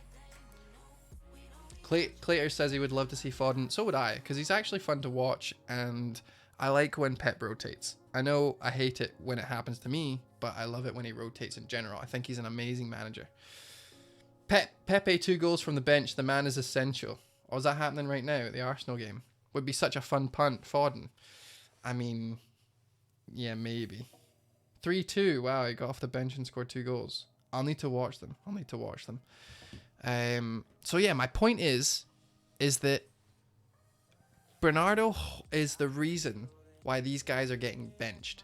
Claytor says he would love to see Foden. So would I, because he's actually fun to watch, and I like when Pep rotates. I know I hate it when it happens to me, but I love it when he rotates in general. I think he's an amazing manager. Pepe 2 goals from the bench. The man is essential. Or is that happening right now at the Arsenal game? Would be such a fun punt, Foden. I mean, yeah, maybe. 3-2. Wow, he got off the bench and scored 2 goals. I'll need to watch them. So yeah, my point is that Bernardo is the reason why these guys are getting benched.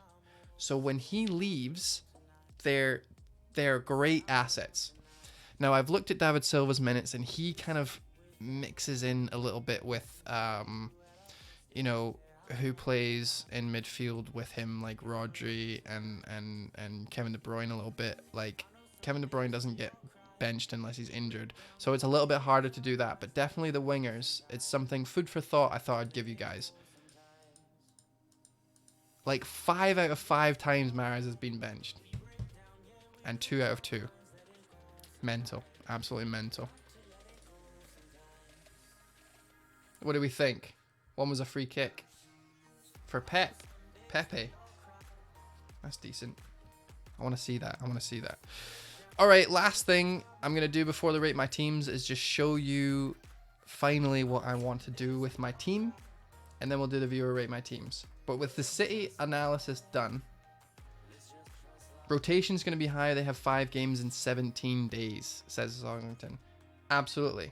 So when he leaves, they're great assets. Now, I've looked at David Silva's minutes, and he kind of mixes in a little bit with, you know, who plays in midfield with him, like Rodri and Kevin De Bruyne a little bit. Like, Kevin De Bruyne doesn't get benched unless he's injured, so it's a little bit harder to do that. But definitely the wingers, it's something, food for thought, I thought I'd give you guys. Like 5 out of 5 times Mahrez has been benched, and 2 out of 2. Mental, absolutely mental. What do we think? One was a free kick for Pepe. That's decent. I want to see that. All right, last thing I'm going to do before the Rate My Teams is just show you finally what I want to do with my team, and then we'll do the viewer Rate My Teams. But with the City analysis done, rotation's going to be high. They have 5 games in 17 days, says Zongton. Absolutely.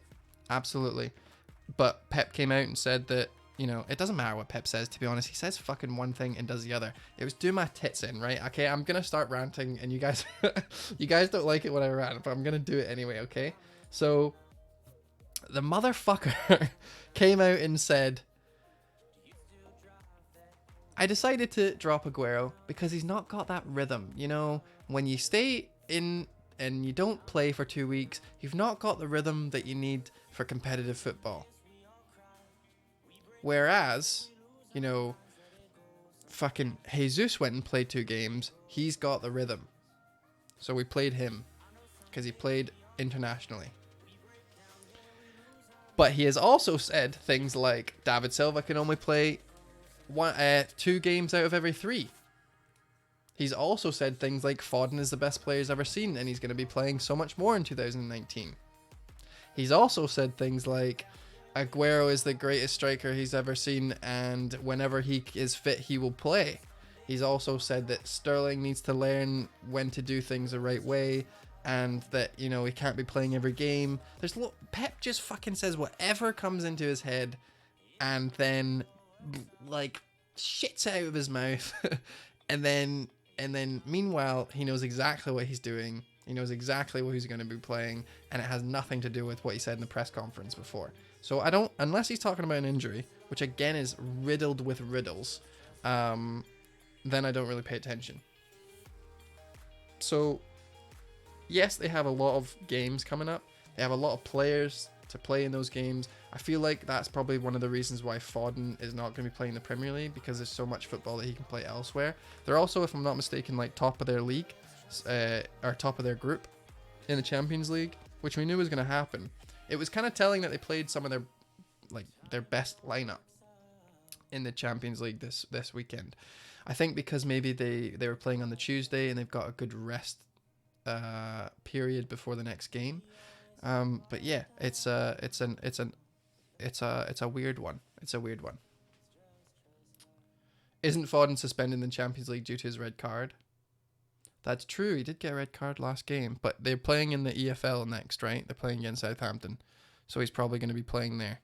But Pep came out and said that, you know, it doesn't matter what Pep says, to be honest. He says fucking one thing and does the other. It was do my tits in, right? Okay, I'm going to start ranting, and you guys you guys don't like it when I rant, but I'm going to do it anyway, okay? So, the motherfucker came out and said, I decided to drop Aguero because he's not got that rhythm. You know, when you stay in and you don't play for 2 weeks, you've not got the rhythm that you need for competitive football. Whereas, you know, fucking Jesus went and played 2 games. He's got the rhythm. So we played him because he played internationally. But he has also said things like David Silva can only play 2 games out of every 3. He's also said things like Foden is the best player he's ever seen, and he's going to be playing so much more in 2019. He's also said things like Aguero is the greatest striker he's ever seen, and whenever he is fit, he will play. He's also said that Sterling needs to learn when to do things the right way, and that, you know, he can't be playing every game. Pep just fucking says whatever comes into his head, and then like shits out of his mouth, and then meanwhile he knows exactly what he's doing. He knows exactly what he's going to be playing, and it has nothing to do with what he said in the press conference before. So I don't, unless he's talking about an injury, which again is riddled with riddles, then I don't really pay attention. So yes, they have a lot of games coming up. They have a lot of players to play in those games. I feel like that's probably one of the reasons why Foden is not going to be playing the Premier League, because there's so much football that he can play elsewhere. They're also, if I'm not mistaken, like top of their league, or top of their group in the Champions League, which we knew was going to happen. It was kind of telling that they played some of their best lineup in the Champions League this weekend. I think because maybe they were playing on the Tuesday and they've got a good rest period before the next game. But yeah, it's a weird one. It's a weird one. Isn't Foden suspended in the Champions League due to his red card? That's true. He did get a red card last game, but they're playing in the EFL next, right? They're playing against Southampton, so he's probably going to be playing there.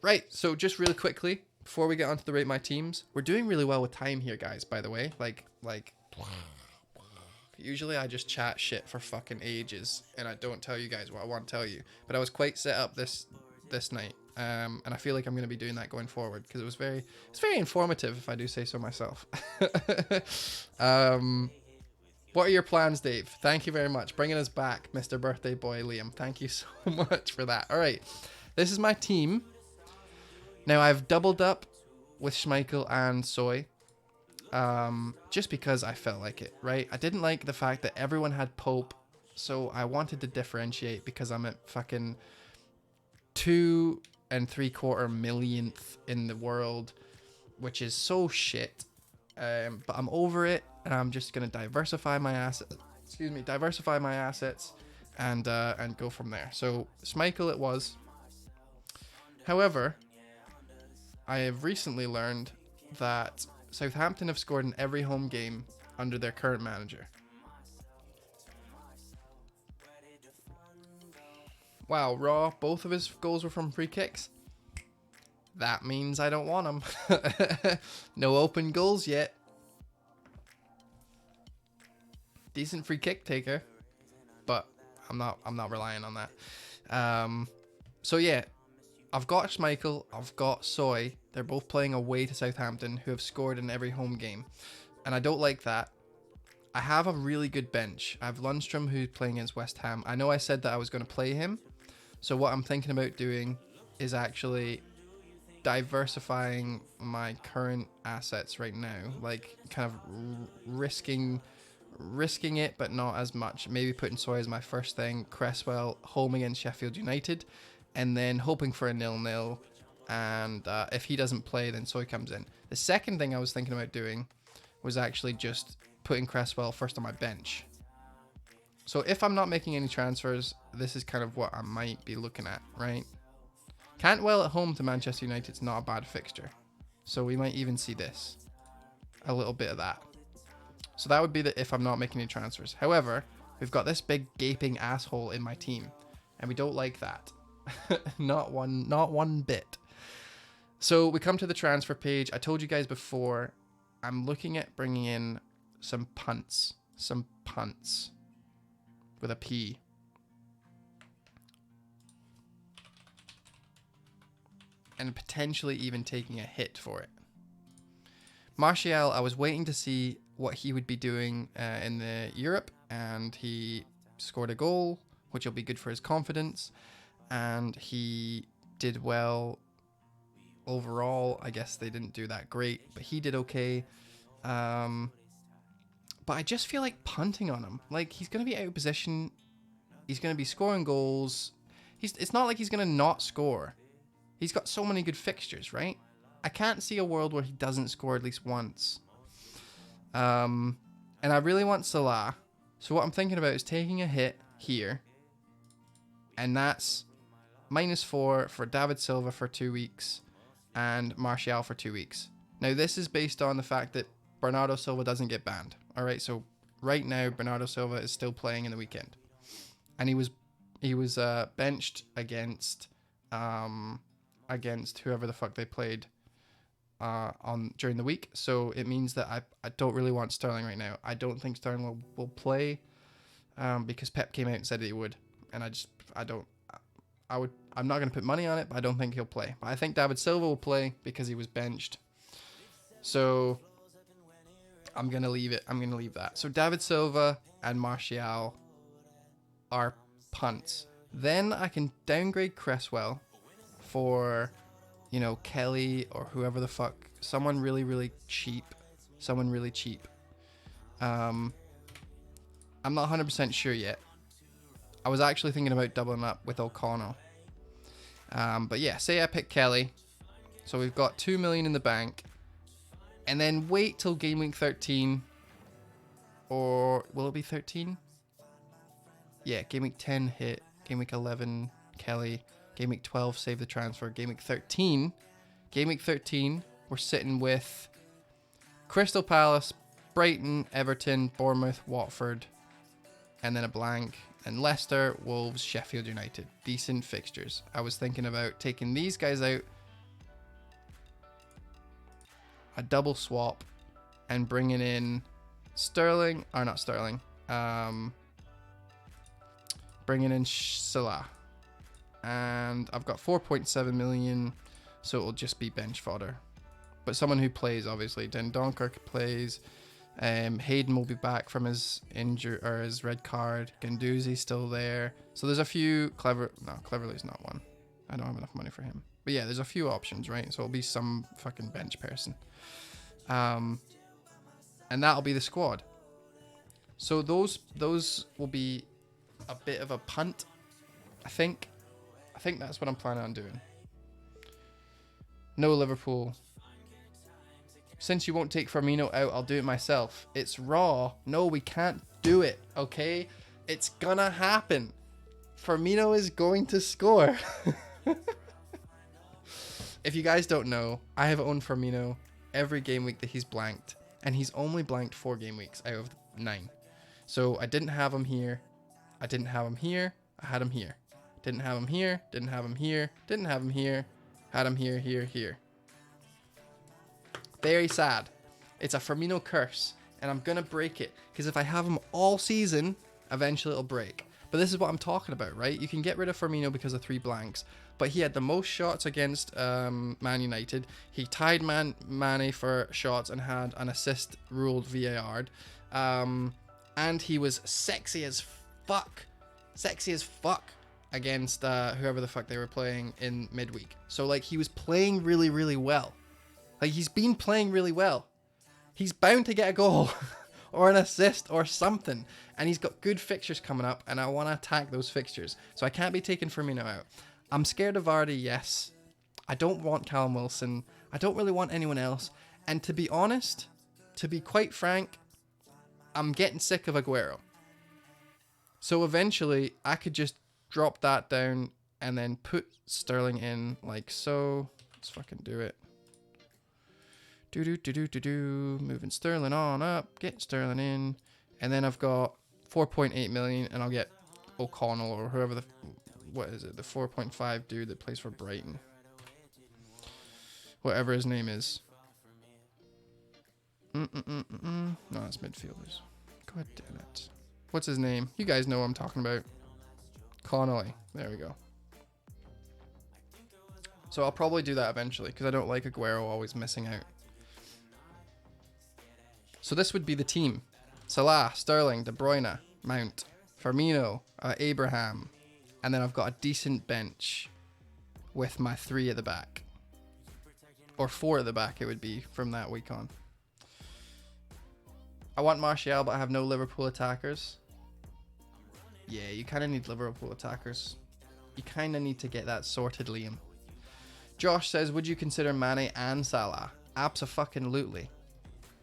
Right. So just really quickly before we get onto the Rate My Teams, we're doing really well with time here, guys. By the way, like. Usually I just chat shit for fucking ages and I don't tell you guys what I want to tell you. But I was quite set up this night. And I feel like I'm going to be doing that going forward because it's very informative, if I do say so myself. What are your plans, Dave? Thank you very much. Bringing us back, Mr. Birthday Boy Liam. Thank you so much for that. All right. This is my team. Now I've doubled up with Schmeichel and Soy. Just because I felt like it, right? I didn't like the fact that everyone had Pope, so I wanted to differentiate because I'm at fucking 2 3/4 millionth in the world, which is so shit. But I'm over it, and I'm just gonna diversify my assets. Diversify my assets, and go from there. So Schmeichel it was. However, I have recently learned that Southampton have scored in every home game under their current manager. Wow, Raw, both of his goals were from free kicks. That means I don't want him. No open goals yet. Decent free kick taker, but I'm not relying on that. So yeah, I've got Schmeichel, I've got Soy. They're both playing away to Southampton, who have scored in every home game, and I don't like that. I have a really good bench. I have Lundstrom, who's playing against West Ham. I know I said that I was going to play him, so what I'm thinking about doing is actually diversifying my current assets right now, like kind of risking it, but not as much. Maybe putting Soy as my first thing, Cresswell home against Sheffield United, and then hoping for a 0-0. And if he doesn't play, then Soy comes in. The second thing I was thinking about doing was actually just putting Cresswell first on my bench. So if I'm not making any transfers, this is kind of what I might be looking at, right? Cantwell at home to Manchester United is not a bad fixture. So we might even see this. A little bit of that. So that would be the if I'm not making any transfers. However, we've got this big gaping asshole in my team, and we don't like that. not one bit. So we come to the transfer page. I told you guys before, I'm looking at bringing in some punts with a P. And potentially even taking a hit for it. Martial, I was waiting to see what he would be doing in the Europe, and he scored a goal, which will be good for his confidence, and he did well overall. I guess they didn't do that great, but he did okay. But I just feel like punting on him. Like, he's going to be out of position. He's going to be scoring goals. It's not like he's going to not score. He's got so many good fixtures, right? I can't see a world where he doesn't score at least once. And I really want Salah. So what I'm thinking about is taking a hit here. And that's -4 for David Silva for 2 weeks. And Martial for 2 weeks. Now, this is based on the fact that Bernardo Silva doesn't get banned. All right, so right now, Bernardo Silva is still playing in the weekend. And he was benched against whoever the fuck they played during the week. So it means that I don't really want Sterling right now. I don't think Sterling will play because Pep came out and said that he would, and I'm not going to put money on it, but I don't think he'll play. But I think David Silva will play because he was benched. So I'm going to leave it. I'm going to leave that. So David Silva and Martial are punts. Then I can downgrade Cresswell for, Kelly or whoever the fuck. Someone really, really cheap. I'm not 100% sure yet. I was actually thinking about doubling up with O'Connell. But yeah, say I pick Kelly. So we've got 2 million in the bank. And then wait till game week 13. Or will it be 13? Yeah, game week 10 hit. Game week 11, Kelly. Game week 12, save the transfer. Game week 13, we're sitting with Crystal Palace, Brighton, Everton, Bournemouth, Watford, and then a blank. And Leicester, Wolves, Sheffield United. Decent fixtures. I was thinking about taking these guys out, a double swap, and bringing in bringing in Salah. And I've got 4.7 million, so it'll just be bench fodder. But someone who plays, obviously. Den Donkirk plays. Hayden will be back from his injury or his red card. Guendouzi's still there. So there's a few Cleverley's not one. I don't have enough money for him. But yeah, there's a few options, right? So it'll be some fucking bench person. And that'll be the squad. So those will be a bit of a punt, I think. I think that's what I'm planning on doing. No Liverpool. Since you won't take Firmino out, I'll do it myself. It's Raw. No, we can't do it, okay? It's gonna happen. Firmino is going to score. If you guys don't know, I have owned Firmino every game week that he's blanked, and he's only blanked 4 game weeks out of 9. So I didn't have him here. I didn't have him here. I had him here. Didn't have him here. Didn't have him here. Didn't have him here. Had him here, here, here. Very sad. It's a Firmino curse, and I'm going to break it, because if I have him all season, eventually it'll break. But this is what I'm talking about, right? You can get rid of Firmino because of 3 blanks, but he had the most shots against Man United. He tied Mane for shots and had an assist ruled VAR'd. And he was sexy as fuck against whoever the fuck they were playing in midweek. So, like, he was playing really, really well. Like, he's been playing really well. He's bound to get a goal or an assist or something. And he's got good fixtures coming up, and I want to attack those fixtures. So I can't be taking Firmino out. I'm scared of Vardy, yes. I don't want Callum Wilson. I don't really want anyone else. And to be honest, to be quite frank, I'm getting sick of Aguero. So eventually, I could just drop that down and then put Sterling in like so. Let's fucking do it. Moving Sterling on up, get Sterling in, and then I've got 4.8 million, and I'll get O'Connell or whoever the 4.5 dude that plays for Brighton, whatever his name is. No, that's midfielders. God damn it. What's his name? You guys know what I'm talking about. Connolly. There we go. So I'll probably do that eventually, because I don't like Aguero always missing out. So this would be the team. Salah, Sterling, De Bruyne, Mount, Firmino, Abraham. And then I've got a decent bench with my 3 at the back. Or 4 at the back it would be from that week on. I want Martial, but I have no Liverpool attackers. Yeah, you kind of need Liverpool attackers. You kind of need to get that sorted, Liam. Josh says, would you consider Mane and Salah? Abso-fucking-lutely.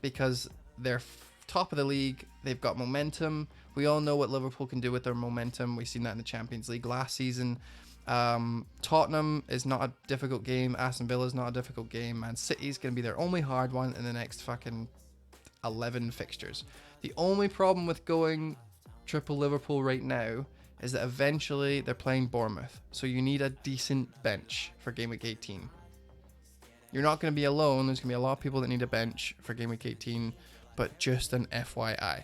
Because they're top of the league. They've got momentum. We all know what Liverpool can do with their momentum. We've seen that in the Champions League last season. Tottenham is not a difficult game. Aston Villa is not a difficult game. Man City's going to be their only hard one in the next fucking 11 fixtures. The only problem with going triple Liverpool right now is that eventually they're playing Bournemouth. So you need a decent bench for Game Week 18. You're not going to be alone. There's going to be a lot of people that need a bench for Game Week 18, but just an FYI.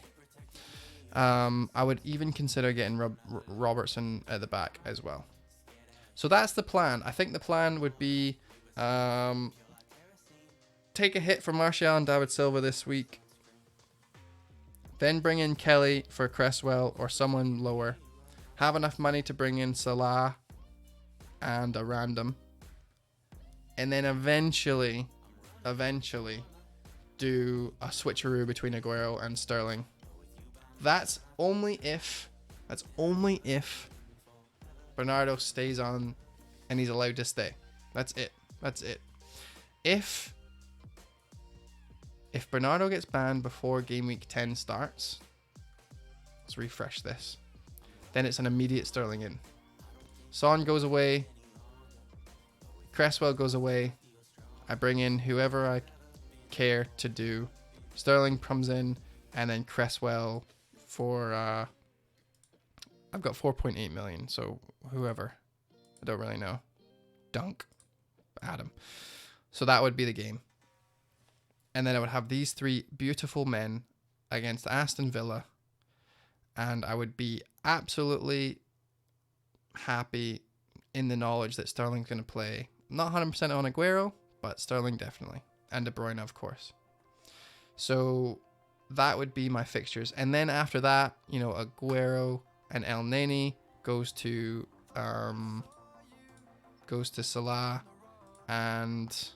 I would even consider getting Robertson at the back as well. So that's the plan. I think the plan would be take a hit for Martial and David Silva this week. Then bring in Kelly for Cresswell or someone lower. Have enough money to bring in Salah and a random. And then eventually do a switcheroo between Aguero and Sterling. That's only if Bernardo stays on and he's allowed to stay. That's it. If Bernardo gets banned before game week 10 starts, let's refresh this. Then it's an immediate Sterling in. Son goes away. Cresswell goes away. I bring in whoever I care to do. Sterling comes in, and then Cresswell for I've got 4.8 million, so whoever. I don't really know. Dunk. Adam. So that would be the game. And then I would have these 3 beautiful men against Aston Villa, and I would be absolutely happy in the knowledge that Sterling's going to play. Not 100% on Aguero, but Sterling definitely. And De Bruyne, of course. So that would be my fixtures. And then after that, you know, Aguero and El Neni goes to Salah and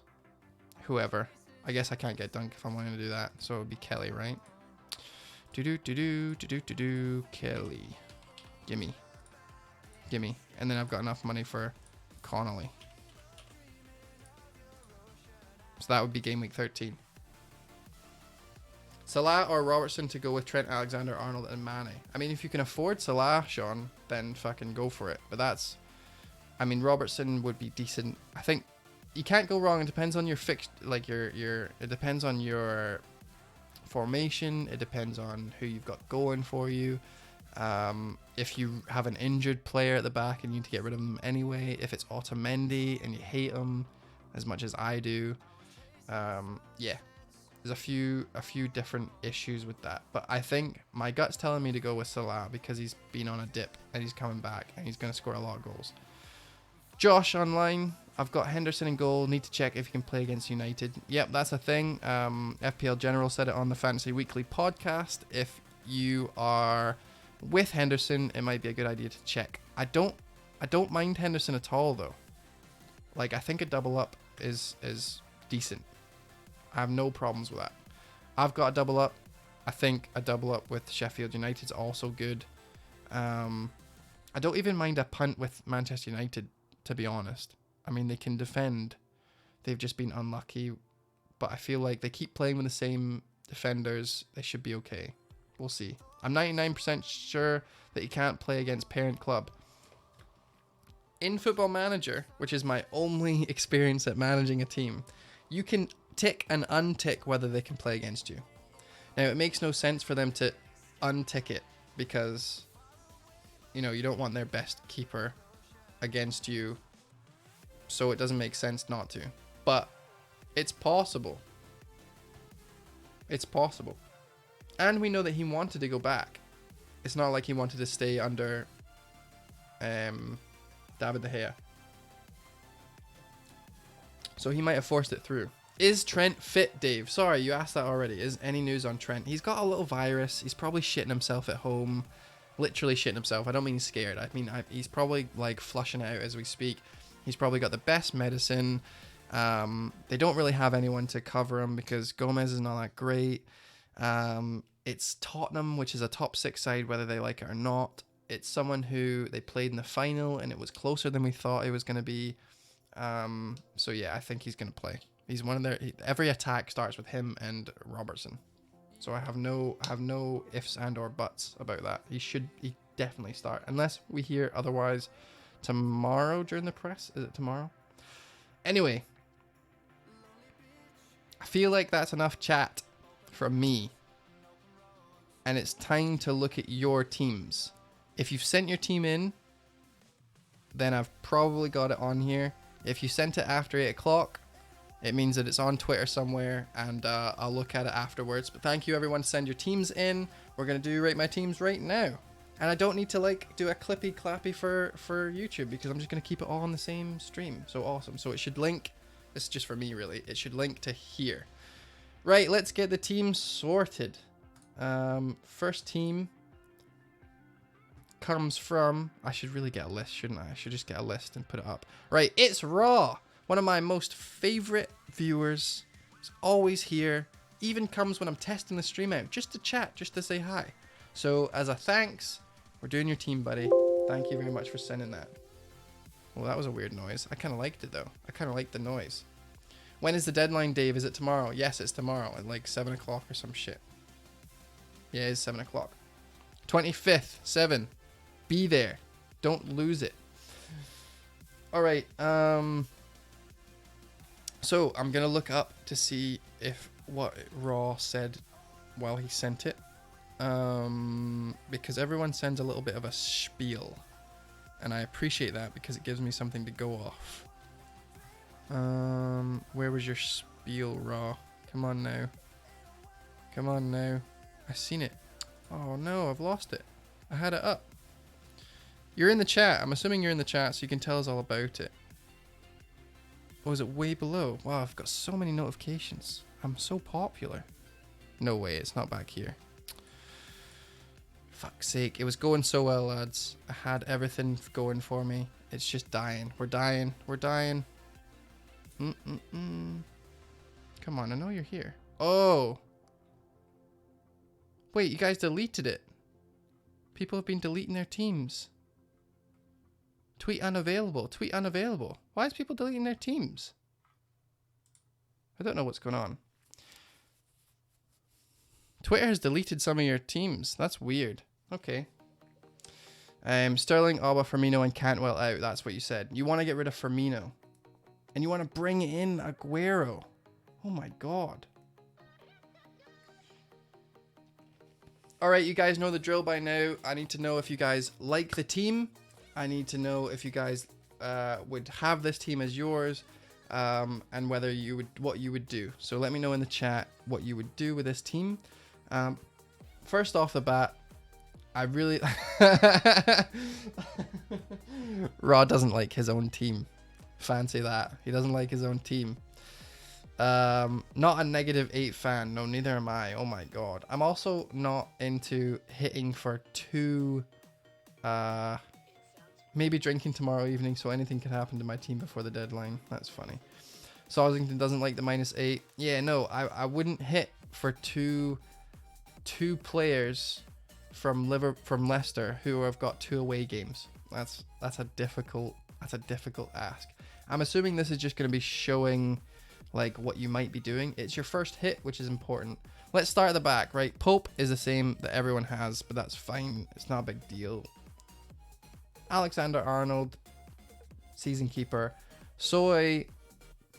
whoever. I guess I can't get Dunk if I'm wanting to do that. So it would be Kelly, right? Kelly. Gimme. And then I've got enough money for Connolly. So that would be game week 13. Salah or Robertson to go with Trent Alexander-Arnold and Mane. I mean, if you can afford Salah, Sean, then fucking go for it. But that's... I mean, Robertson would be decent. I think you can't go wrong. It depends on your it depends on your formation. It depends on who you've got going for you. If you have an injured player at the back and you need to get rid of them anyway, if it's Otamendi and you hate him as much as I do, yeah, there's a few different issues with that. But I think my gut's telling me to go with Salah because he's been on a dip and he's coming back and he's going to score a lot of goals. Josh online, I've got Henderson in goal. Need to check if he can play against United. Yep, that's a thing. FPL General said it on the Fantasy Weekly podcast. If you are with Henderson, it might be a good idea to check. I don't mind Henderson at all though. Like, I think a double up is decent. I have no problems with that. I've got a double up. I think a double up with Sheffield United is also good. I don't even mind a punt with Manchester United, to be honest. I mean, they can defend. They've just been unlucky, but I feel like they keep playing with the same defenders. They should be okay. We'll see. I'm 99% sure that you can't play against parent club. In Football Manager, which is my only experience at managing a team, you can tick and untick whether they can play against you. Now, it makes no sense for them to untick it because, you know, you don't want their best keeper against you, so it doesn't make sense not to. But it's possible. It's possible. And we know that he wanted to go back. It's not like he wanted to stay under David De Gea. So he might have forced it through. Is Trent fit, Dave? Sorry, you asked that already. Is any news on Trent? He's got a little virus. He's probably shitting himself at home. Literally shitting himself. I don't mean he's scared. I mean, he's probably like flushing it out as we speak. He's probably got the best medicine. They don't really have anyone to cover him because Gomez is not that great. It's Tottenham, which is a top 6 side, whether they like it or not. It's someone who they played in the final and it was closer than we thought it was going to be. So yeah, I think he's going to play. He's one of their. Every attack starts with him and Robertson. So I have no ifs and or buts about that. He definitely start unless we hear otherwise tomorrow during the press. Is it tomorrow? Anyway, I feel like that's enough chat from me. And it's time to look at your teams. If you've sent your team in, then I've probably got it on here. If you sent it after 8 o'clock, it means that it's on Twitter somewhere, and I'll look at it afterwards. But thank you, everyone. Send your teams in. We're going to do Rate My Teams right now. And I don't need to, like, do a clippy clappy for YouTube, because I'm just going to keep it all on the same stream. So awesome. So it should link. This is just for me, really. It should link to here. Right, let's get the teams sorted. First team comes from... I should really get a list, shouldn't I? I should just get a list and put it up. Right, it's Raw. One of my most favorite viewers. Is always here. Even comes when I'm testing the stream out. Just to chat, just to say hi. So, as a thanks, we're doing your team, buddy. Thank you very much for sending that. Well, that was a weird noise. I kind of liked it, though. I kind of liked the noise. When is the deadline, Dave? Is it tomorrow? Yes, it's tomorrow at like 7 o'clock or some shit. Yeah, it's 7 o'clock. 25th, 7. Be there. Don't lose it. Alright, so I'm going to look up to see if what Raw said while he sent it. Because everyone sends a little bit of a spiel. And I appreciate that because it gives me something to go off. Where was your spiel, Raw? Come on now. Come on now. I seen it. Oh no, I've lost it. I had it up. You're in the chat. I'm assuming you're in the chat so you can tell us all about it. Or is it way below? Wow, I've got so many notifications. I'm so popular. No way, it's not back here. Fuck's sake. It was going so well, lads. I had everything going for me. It's just dying. We're dying. We're dying. Come on, I know you're here. Oh. Wait, you guys deleted it. People have been deleting their teams. Tweet unavailable. Tweet unavailable. Why is people deleting their teams? I don't know what's going on. Twitter has deleted some of your teams. That's weird. Okay. Sterling, Alba, Firmino, and Cantwell out. That's what you said. You want to get rid of Firmino. And you want to bring in Aguero. Oh my God. All right, you guys know the drill by now. I need to know if you guys like the team. I need to know if you guys would have this team as yours, and whether you would, what you would do. So let me know in the chat what you would do with this team. First off the bat, I really Raw doesn't like his own team. Fancy that. He doesn't like his own team. Not a -8 fan. No, neither am I. Oh my God. I'm also not into hitting for 2. Maybe drinking tomorrow evening, so anything can happen to my team before the deadline. That's funny. Sossington doesn't like the -8. Yeah, no, I wouldn't hit for two players from Leicester who have got 2 away games. That's a difficult ask. I'm assuming this is just going to be showing like what you might be doing. It's your first hit, which is important. Let's start at the back, right? Pope is the same that everyone has, but that's fine. It's not a big deal. Alexander-Arnold, season keeper. Soy,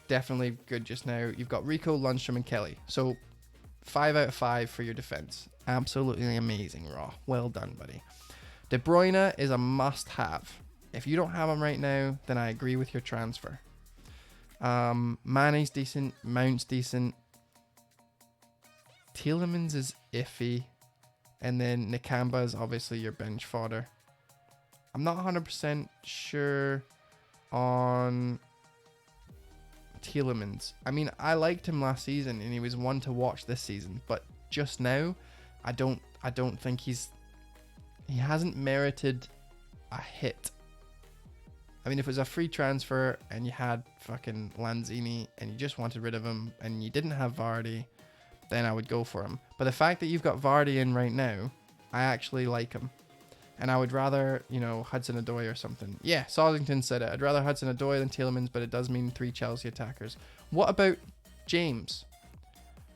definitely good just now. You've got Rico, Lundstrom, and Kelly. So 5 out of 5 for your defense. Absolutely amazing, Raw. Well done, buddy. De Bruyne is a must-have. If you don't have him right now, then I agree with your transfer. Mane's decent. Mount's decent. Tielemans is iffy. And then Nakamba is obviously your bench fodder. I'm not 100% sure on Tielemans. I mean, I liked him last season and he was one to watch this season, but just now I don't think he hasn't merited a hit. I mean, if it was a free transfer and you had fucking Lanzini and you just wanted rid of him and you didn't have Vardy, then I would go for him. But the fact that you've got Vardy in right now, I actually like him. And I would rather, you know, Hudson-Odoi or something. Yeah, Sossington said it. I'd rather Hudson-Odoi than Tielemans, but it does mean 3 Chelsea attackers. What about James?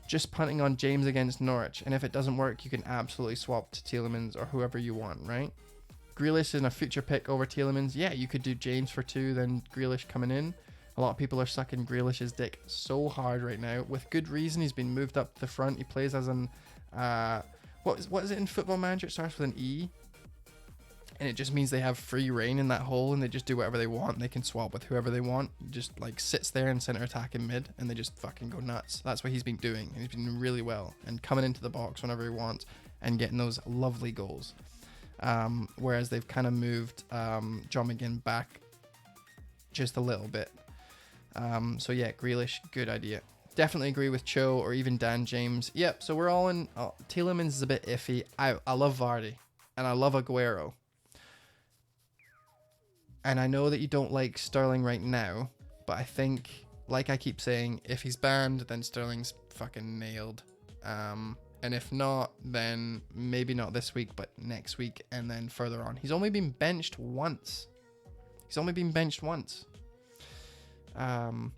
Just punting on James against Norwich. And if it doesn't work, you can absolutely swap to Tielemans or whoever you want, right? Grealish is a future pick over Tielemans. Yeah, you could do James for 2, then Grealish coming in. A lot of people are sucking Grealish's dick so hard right now. With good reason. He's been moved up to the front. He plays as an... what is it in Football Manager? It starts with an E. And it just means they have free reign in that hole and they just do whatever they want. They can swap with whoever they want. Just like sits there in center attack in mid and they just fucking go nuts. That's what he's been doing. And he's been doing really well and coming into the box whenever he wants and getting those lovely goals. Whereas they've kind of moved John McGinn back just a little bit. So yeah, Grealish, good idea. Definitely agree with Cho or even Dan James. Yep, so we're all in. Tielemans is a bit iffy. I love Vardy and I love Aguero. And I know that you don't like Sterling right now, but I think, like I keep saying, if he's banned, then Sterling's fucking nailed. And if not, then maybe not this week, but next week and then further on. He's only been benched once. But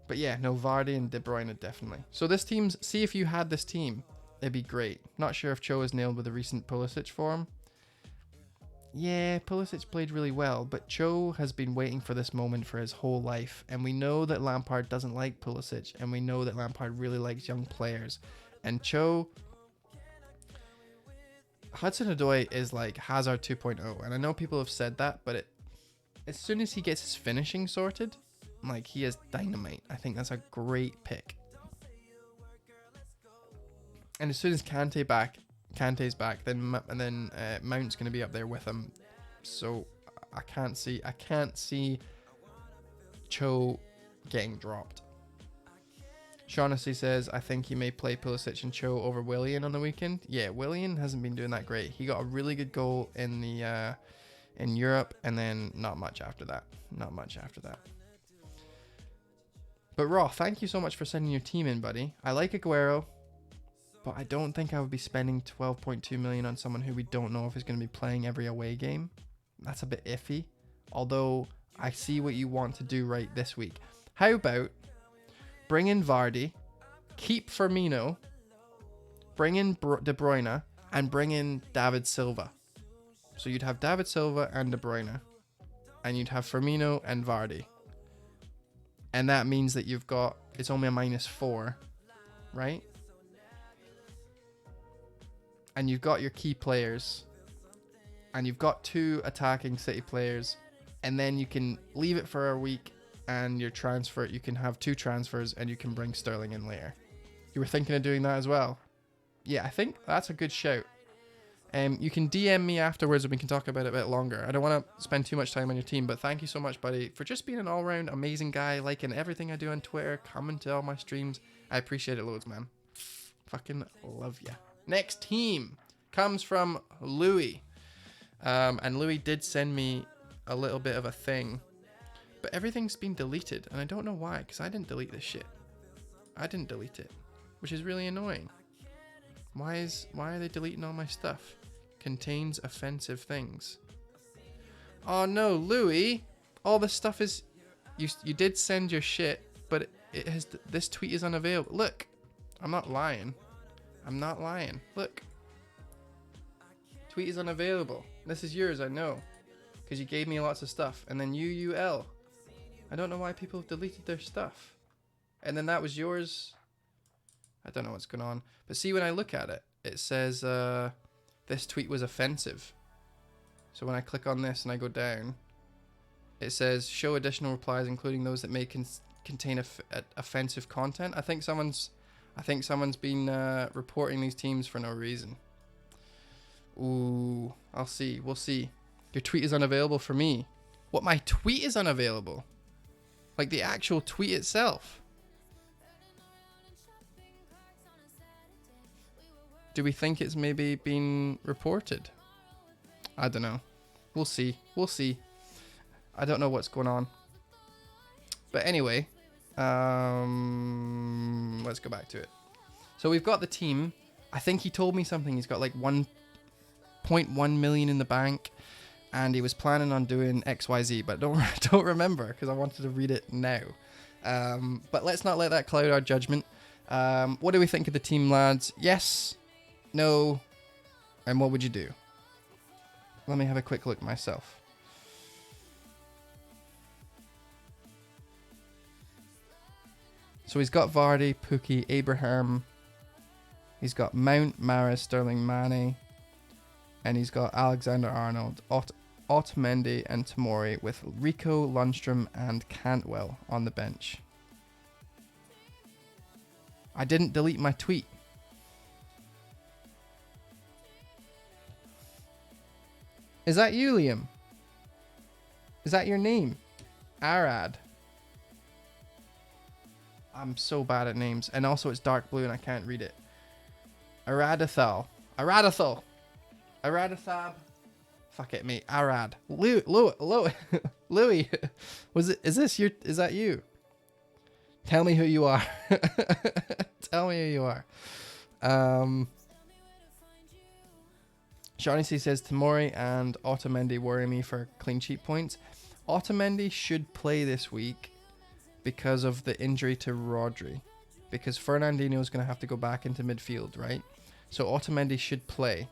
yeah, no, Vardy and De Bruyne definitely. So this team's, see if you had this team, it'd be great. Not sure if Cho is nailed with the recent Pulisic form. Yeah, Pulisic played really well, but Cho has been waiting for this moment for his whole life. And we know that Lampard doesn't like Pulisic, and we know that Lampard really likes young players. And Cho... Hudson-Odoi is like Hazard 2.0, and I know people have said that, but as soon as he gets his finishing sorted, like, he is dynamite. I think that's a great pick. And as soon as Kante's back, then Mount's going to be up there with him. So I can't see Cho getting dropped. Shaughnessy says, I think he may play Pulisic and Cho over Willian on the weekend. Yeah, Willian hasn't been doing that great. He got a really good goal in the in Europe, and then not much after that. But Raw, thank you so much for sending your team in, buddy. I like Aguero, but I don't think I would be spending 12.2 million on someone who we don't know if is going to be playing every away game. That's a bit iffy. Although I see what you want to do right this week. How about bring in Vardy, keep Firmino, bring in De Bruyne, and bring in David Silva. So you'd have David Silva and De Bruyne, and you'd have Firmino and Vardy. And that means that it's only a -4, right? And you've got your key players, and you've got 2 attacking City players, and then you can leave it for a week, and you can have 2 transfers, and you can bring Sterling in later. You were thinking of doing that as well? Yeah, I think that's a good shout. You can DM me afterwards and we can talk about it a bit longer. I don't want to spend too much time on your team, but thank you so much, buddy, for just being an all-round amazing guy, liking everything I do on Twitter, coming to all my streams. I appreciate it loads, man. Fucking love ya. Next team comes from Louis. And Louis did send me a little bit of a thing, but everything's been deleted, and I don't know why, because I didn't delete this shit. I didn't delete it, which is really annoying. Why are they deleting all my stuff? Contains offensive things. Oh no, Louis! All this stuff is... You did send your shit, but this tweet is unavailable. Look! I'm not lying. I'm not lying. Look. Tweet is unavailable. This is yours, I know. Because you gave me lots of stuff. And then UUL. I don't know why people have deleted their stuff. And then that was yours. I don't know what's going on. But see, when I look at it, it says this tweet was offensive. So when I click on this and I go down, it says show additional replies, including those that may contain offensive content. I think someone's been reporting these teams for no reason. Ooh, I'll see. We'll see. Your tweet is unavailable for me. What, my tweet is unavailable? Like the actual tweet itself? Do we think it's maybe been reported? I don't know. We'll see. We'll see. I don't know what's going on. But anyway, let's go back to it. So we've got the team. I think he told me something. He's got like 1.1 million in the bank, and he was planning on doing XYZ, but don't remember because I wanted to read it now. But let's not let that cloud our judgment. What do we think of the team, lads? Yes, no, and what would you do? Let me have a quick look myself. So he's got Vardy, Pukki, Abraham. He's got Mount, Mahrez, Sterling, Mane. And he's got Alexander-Arnold, Otamendi and Tomori with Rico, Lundstram and Cantwell on the bench. I didn't delete my tweet. Is that you, Liam? Is that your name? Arad. I'm so bad at names. And also it's dark blue and I can't read it. Aradathal. Aradathab. Fuck it, mate. Arad. Louis. Is that you? Tell me who you are. Tell me who you are. Shaughnessy says Tomori and Otamendi worry me for clean sheet points. Otamendi should play this week because of the injury to Rodri. Because Fernandinho is going to have to go back into midfield, right? So Otamendi should play.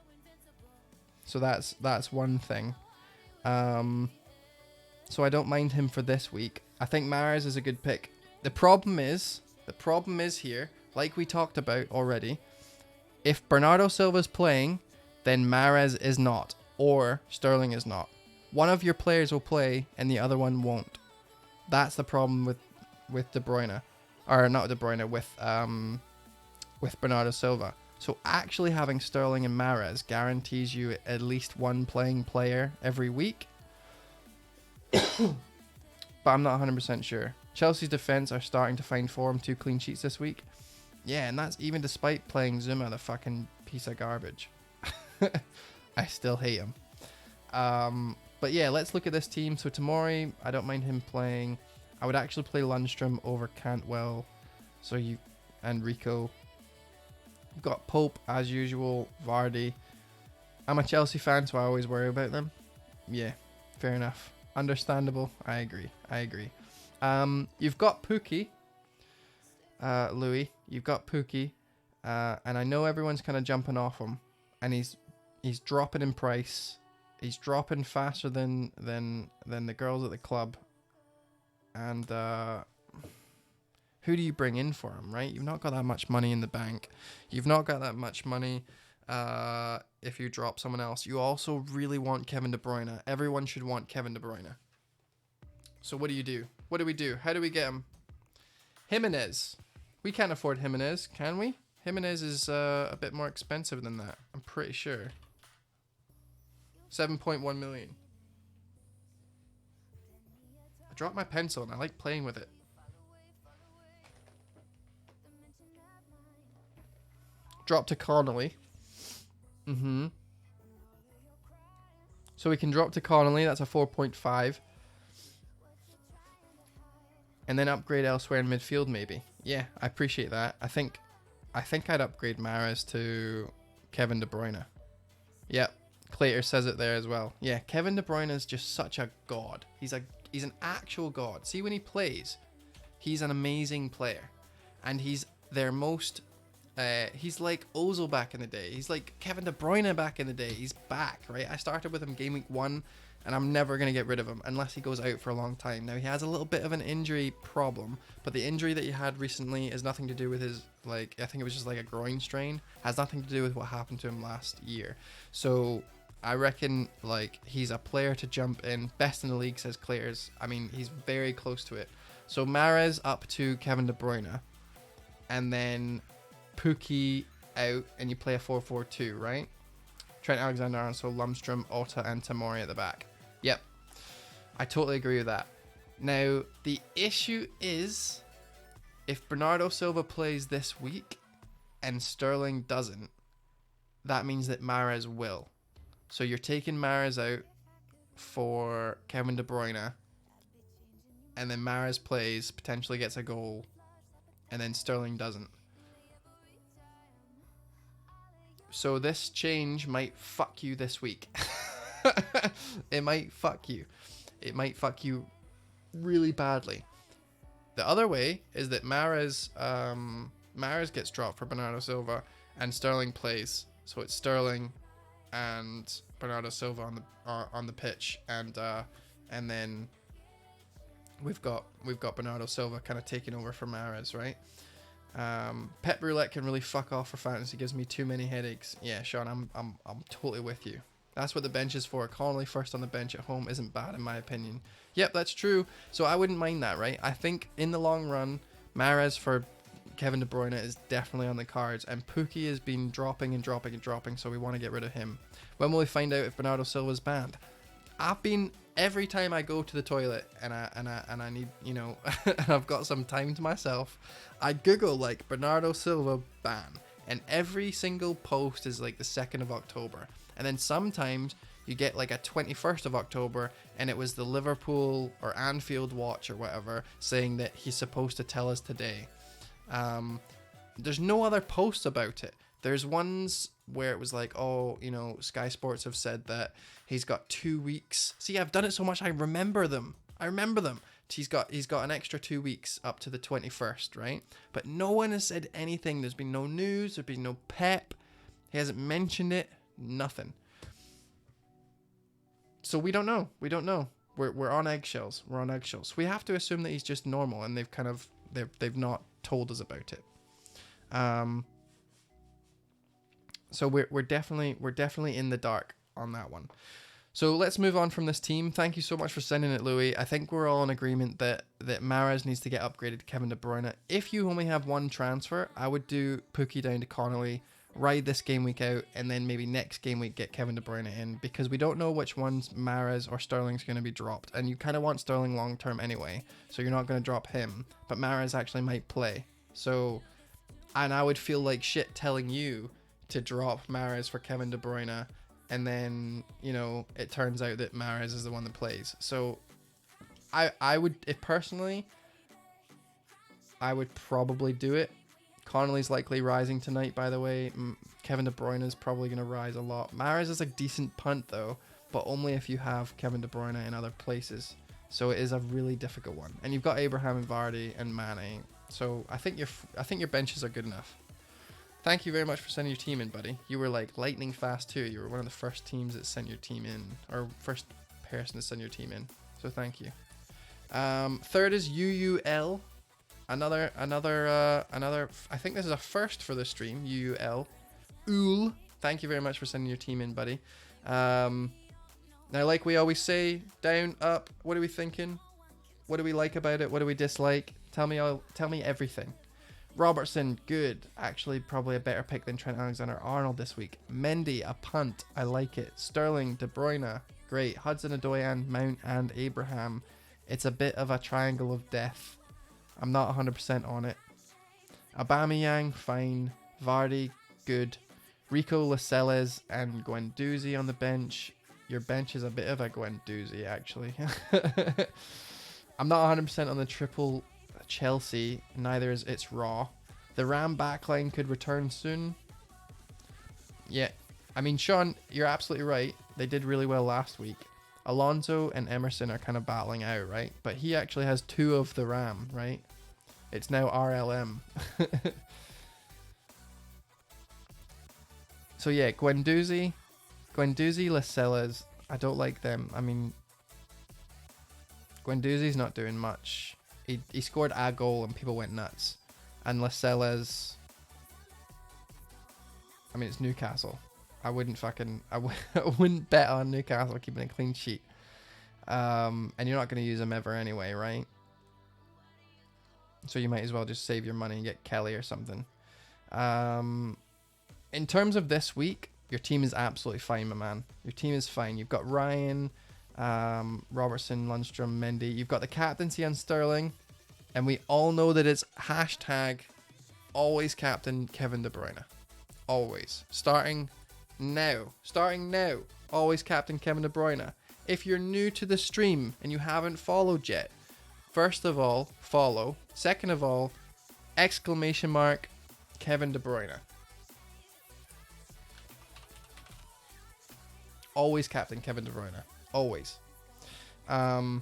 So that's one thing. So I don't mind him for this week. I think Mahrez is a good pick. The problem is here, like we talked about already, if Bernardo Silva's playing, then Mahrez is not, or Sterling is not. One of your players will play and the other one won't. That's the problem with De Bruyne, or not De Bruyne, with Bernardo Silva. So actually having Sterling and Mahrez guarantees you at least one playing player every week. But I'm not 100% sure. Chelsea's defense are starting to find form, 2 clean sheets this week. Yeah, and that's even despite playing Zuma, the fucking piece of garbage. I still hate him. But yeah, let's look at this team. So Tomori, I don't mind him playing. I would actually play Lundstram over Cantwell. And Rico. You've got Pope as usual, Vardy. I'm a Chelsea fan, so I always worry about them. Yeah, fair enough. Understandable. I agree. You've got Pukki, Louis. You've got Pukki, and I know everyone's kind of jumping off him, and he's dropping in price. He's dropping faster than the girls at the club, and who do you bring in for him, right? You've not got that much money in the bank. You've not got that much money if you drop someone else. You also really want Kevin De Bruyne. Everyone should want Kevin De Bruyne. So what do you do? What do we do? How do we get him? Jimenez. We can't afford Jimenez, can we? Jimenez is a bit more expensive than that, I'm pretty sure. 7.1 million. I dropped my pencil and I like playing with it. Drop to Connolly. So we can drop to Connolly, that's a 4.5. And then upgrade elsewhere in midfield, maybe. Yeah, I appreciate that. I think I'd upgrade Mahrez to Kevin De Bruyne. Yep, Clater says it there as well. Yeah, Kevin De Bruyne is just such a god. He's an actual god. See, when he plays, he's an amazing player, and he's their most. He's like Ozil back in the day. He's like Kevin De Bruyne back in the day. He's back, right? I started with him game week 1. And I'm never going to get rid of him unless he goes out for a long time. Now, he has a little bit of an injury problem, but the injury that he had recently is nothing to do with his, like, I think it was just like a groin strain. Has nothing to do with what happened to him last year. So I reckon, like, he's a player to jump in. Best in the league, says Claire's. I mean, he's very close to it. So Mahrez up to Kevin De Bruyne. And then Pukki out, and you play a 4-4-2, right? Trent Alexander-Arnold, so Lundstram, Otta, and Tamori at the back. Yep, I totally agree with that. Now, the issue is, if Bernardo Silva plays this week and Sterling doesn't, that means that Mahrez will. So you're taking Mahrez out for Kevin De Bruyne, and then Mahrez plays, potentially gets a goal, and then Sterling doesn't. So this change might fuck you this week. It might fuck you. It might fuck you really badly. The other way is that Mahrez gets dropped for Bernardo Silva and Sterling plays. So it's Sterling and Bernardo Silva on the pitch, and then we've got Bernardo Silva kind of taking over for Mahrez, right? Pep Roulette can really fuck off for fantasy. Gives me too many headaches. Yeah, Sean, I'm totally with you. That's what the bench is for. Connolly first on the bench at home isn't bad in my opinion. Yep, that's true. So I wouldn't mind that, right? I think in the long run, Mahrez for Kevin De Bruyne is definitely on the cards, and Pukki has been dropping and dropping and dropping, so we want to get rid of him. When will we find out if Bernardo Silva's banned? Every time I go to the toilet and I need, you know, I've got some time to myself, I Google like Bernardo Silva ban, and every single post is like the 2nd of October. And then sometimes you get like a 21st of October and it was the Liverpool or Anfield watch or whatever saying that he's supposed to tell us today. There's no other posts about it. There's ones where it was like, oh, you know, Sky Sports have said that he's got 2 weeks. See, I've done it so much, I remember them. He's got an extra 2 weeks up to the 21st, right? But no one has said anything. There's been no news. There's been no pep. He hasn't mentioned it. Nothing. So we don't know. We're on eggshells. We have to assume that he's just normal, and they've not told us about it. So we're definitely in the dark on that one. So let's move on from this team. Thank you so much for sending it, Louis. I think we're all in agreement that Mahrez needs to get upgraded to Kevin De Bruyne. If you only have one transfer, I would do Pukki down to Connolly, ride this game week out, and then maybe next game week get Kevin De Bruyne in, because we don't know which ones Mahrez or Sterling's going to be dropped, and you kind of want Sterling long term anyway, so you're not going to drop him, but Mahrez actually might play. So, and I would feel like shit telling you to drop Mahrez for Kevin De Bruyne, and then, you know, it turns out that Mahrez is the one that plays. So I would, if personally, I would probably do it. Connolly's likely rising tonight, by the way. Kevin De Bruyne is probably going to rise a lot. Mahrez is a decent punt, though, but only if you have Kevin De Bruyne in other places. So it is a really difficult one. And you've got Abraham and Vardy and Mane. So I think your benches are good enough. Thank you very much for sending your team in, buddy. You were like lightning fast too. You were one of the first teams that sent your team in, or first person to send your team in. So thank you. Third is UUL. another. I think this is a first for the stream. Ul. Thank you very much for sending your team in, buddy. Now, like we always say, down, up. What are we thinking? What do we like about it? What do we dislike? Tell me everything. Robertson, good. Actually, probably a better pick than Trent Alexander-Arnold this week. Mendy, a punt. I like it. Sterling, De Bruyne, great. Hudson-Odoi and Mount and Abraham. It's a bit of a triangle of death. I'm not 100% on it. Aubameyang, fine. Vardy, good. Rico, Lascelles, and Guendouzi on the bench. Your bench is a bit of a Guendouzi, actually. I'm not 100% on the triple Chelsea. Neither is it's raw. The Ram backline could return soon. Yeah. I mean, Sean, you're absolutely right. They did really well last week. Alonso and Emerson are kind of battling out, right? But he actually has 2 of the Ram, right? It's now RLM. So yeah, Guendouzi, Lascelles. I don't like them. I mean, Guendouzi's not doing much. He scored a goal and people went nuts. And Lascelles, I mean, it's Newcastle. I wouldn't bet on Newcastle keeping a clean sheet. And you're not going to use them ever anyway, right? So you might as well just save your money and get Kelly or something. In terms of this week, your team is absolutely fine, my man. Your team is fine. You've got Ryan, Robertson, Lundstrom, Mendy. You've got the captaincy on Sterling. And we all know that it's hashtag always captain Kevin De Bruyne. Always. Starting now. Always captain Kevin De Bruyne. If you're new to the stream and you haven't followed yet, first of all, follow. Second of all, ! Kevin De Bruyne. Always captain Kevin De Bruyne. Always. Alba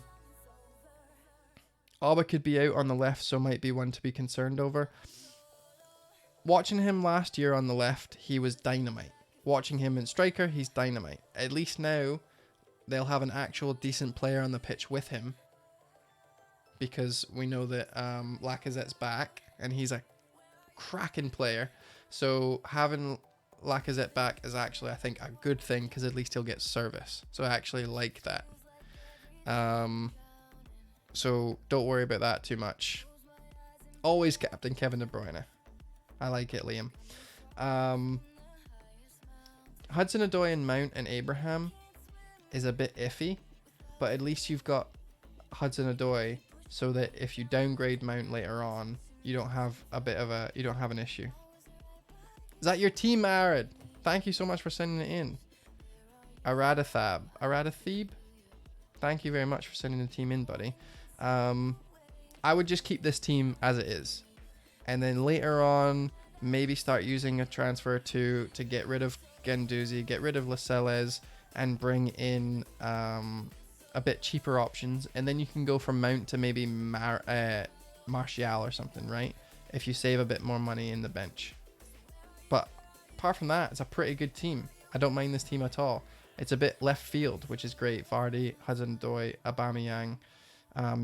could be out on the left, so might be one to be concerned over. Watching him last year on the left, he was dynamite. Watching him in striker, he's dynamite. At least now, they'll have an actual decent player on the pitch with him. Because we know that Lacazette's back, and he's a cracking player. So having Lacazette back is actually, I think, a good thing, because at least he'll get service. So I actually like that. So don't worry about that too much. Always captain Kevin De Bruyne. I like it, Liam. Hudson-Odoi and Mount and Abraham is a bit iffy, but at least you've got Hudson-Odoi, so that if you downgrade Mount later on, you don't have an issue. Is that your team, Arid? Thank you so much for sending it in. Aradathebe? Thank you very much for sending the team in, buddy. I would just keep this team as it is. And then later on, maybe start using a transfer to get rid of Guendouzi, get rid of Lascelles, and bring in a bit cheaper options. And then you can go from Mount to maybe Martial or something, right? If you save a bit more money in the bench. But apart from that, it's a pretty good team. I don't mind this team at all. It's a bit left field, which is great. Vardy, Hudson-Odoi, Aubameyang.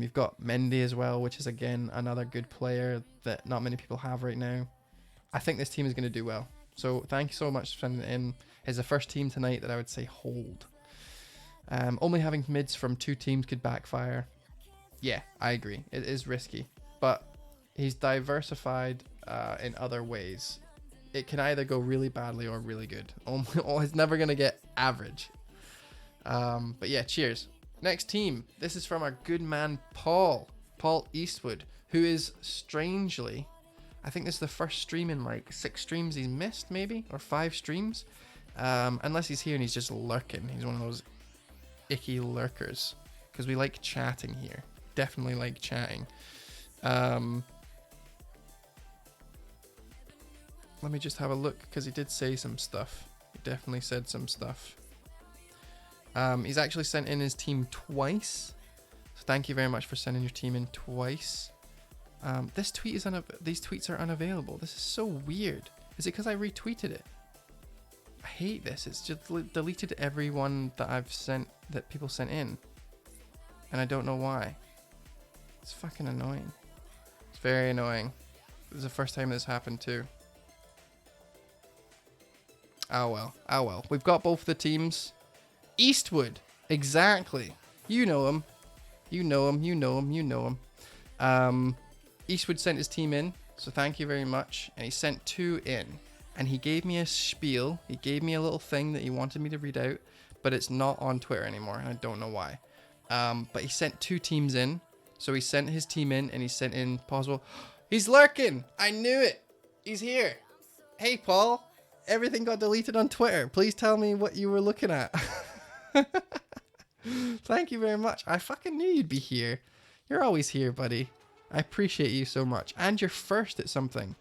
You've got Mendy as well, which is, again, another good player that not many people have right now. I think this team is going to do well. So thank you so much for sending it in. It's the first team tonight that I would say hold. Only having mids from 2 teams could backfire. Yeah, I agree. It is risky. But he's diversified in other ways. It can either go really badly or really good. It's never going to get average. But yeah, cheers. Next team. This is from our good man, Paul Eastwood, who is strangely, I think this is the first stream in like 6 streams he's missed, maybe, or 5 streams. Unless he's here and he's just lurking. He's one of those icky lurkers. Because we like chatting here. Definitely like chatting. Let me just have a look, because he did say some stuff. He definitely said some stuff. He's actually sent in his team twice. So thank you very much for sending your team in twice. These tweets are unavailable. This is so weird. Is it because I retweeted it? I hate this. It's just deleted every one that people sent in. And I don't know why. It's fucking annoying. It's Very annoying. This is the first time this happened too. Oh well. Oh well. We've got both the teams. Eastwood. Exactly. You know him. You know him. You know him. You know him. Eastwood sent his team in. So thank you very much. And he sent 2 in. And he gave me a spiel. He gave me a little thing that he wanted me to read out. But it's not on Twitter anymore. And I don't know why. But he sent 2 teams in. So he sent his team in. And he sent in possible... He's lurking! I knew it! He's here! Hey, Paul! Everything got deleted on Twitter. Please tell me what you were looking at. Thank you very much. I fucking knew you'd be here. You're always here, buddy. I appreciate you so much. And you're first at something.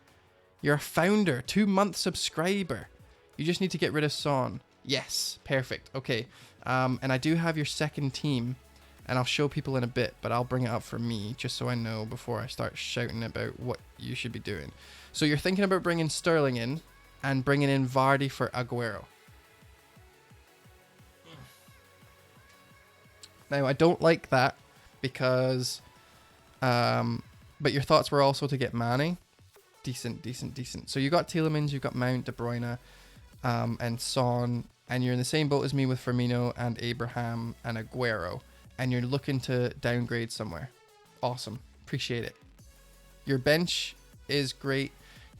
You're a founder, 2-month subscriber. You just need to get rid of Son. Yes, perfect. Okay. And I do have your second team. And I'll show people in a bit, but I'll bring it up for me just so I know before I start shouting about what you should be doing. So you're thinking about bringing Sterling in and bringing in Vardy for Aguero. Now, I don't like that because... but your thoughts were also to get Mane. Decent, decent, decent. So you got Tielemans, you've got Mount, De Bruyne, and Son, and you're in the same boat as me with Firmino and Abraham and Aguero. And you're looking to downgrade somewhere. Awesome. Appreciate it. Your bench is great.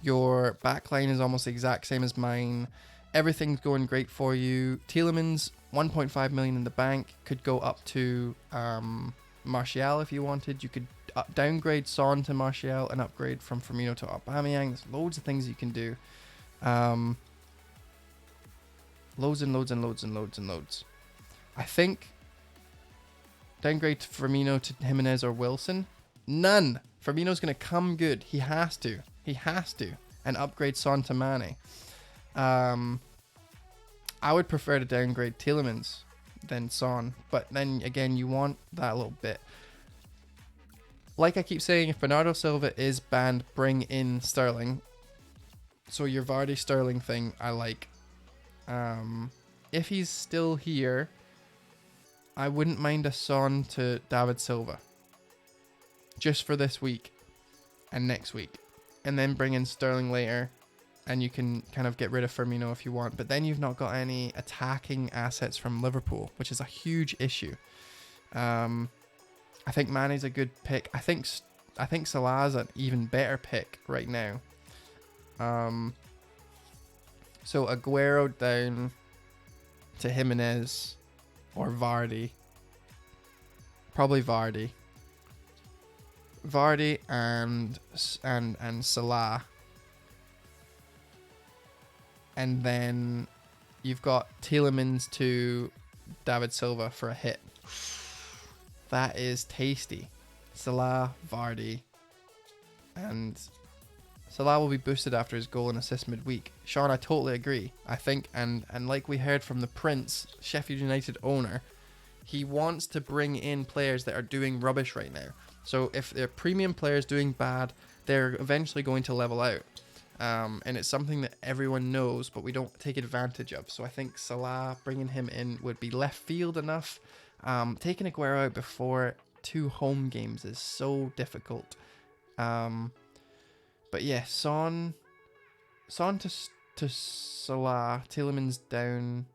Your backline is almost the exact same as mine. Everything's going great for you. Tielemans, 1.5 million in the bank. Could go up to Martial if you wanted. You could downgrade Son to Martial and upgrade from Firmino to Aubameyang. There's loads of things you can do. Loads and loads and loads and loads and loads. I think... Downgrade Firmino to Jimenez or Wilson? None. Firmino's going to come good. He has to. He has to. And upgrade Son to Mane. I would prefer to downgrade Tielemans than Son. But then again, you want that little bit. Like I keep saying, if Bernardo Silva is banned, bring in Sterling. So your Vardy Sterling thing, I like. If he's still here... I wouldn't mind a Son to David Silva. Just for this week and next week. And then bring in Sterling later. And you can kind of get rid of Firmino if you want. But then you've not got any attacking assets from Liverpool, which is a huge issue. I think Mane's a good pick. I think Salah's an even better pick right now. So Aguero down to Jimenez. Or Vardy. Probably Vardy. Vardy and Salah. And then you've got Tielemans to David Silva for a hit. That is tasty. Salah, Vardy. And Salah will be boosted after his goal and assist midweek. Sean, I totally agree. I think, and like we heard from the Prince, Sheffield United owner, he wants to bring in players that are doing rubbish right now. So if they're premium players doing bad, they're eventually going to level out. And it's something that everyone knows, but we don't take advantage of. So I think Salah, bringing him in would be left field enough. Taking Aguero out before 2 home games is so difficult. But yeah, Son to Salah, Tielemans down.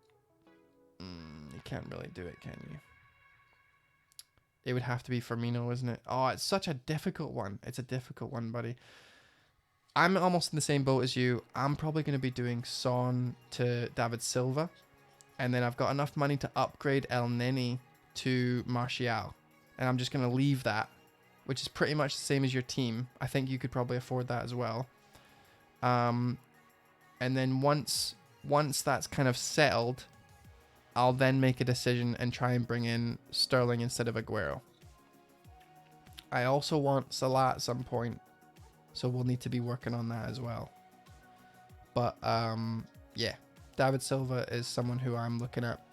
You can't really do it, can you? It would have to be Firmino, isn't it? Oh, it's such a difficult one. It's a difficult one, buddy. I'm almost in the same boat as you. I'm probably going to be doing Son to David Silva. And then I've got enough money to upgrade El Neni to Martial. And I'm just going to leave that, which is pretty much the same as your team. I think you could probably afford that as well. And then once that's kind of settled, I'll then make a decision and try and bring in Sterling instead of Aguero. I also want Salah at some point, so we'll need to be working on that as well. But yeah, David Silva is someone who I'm looking at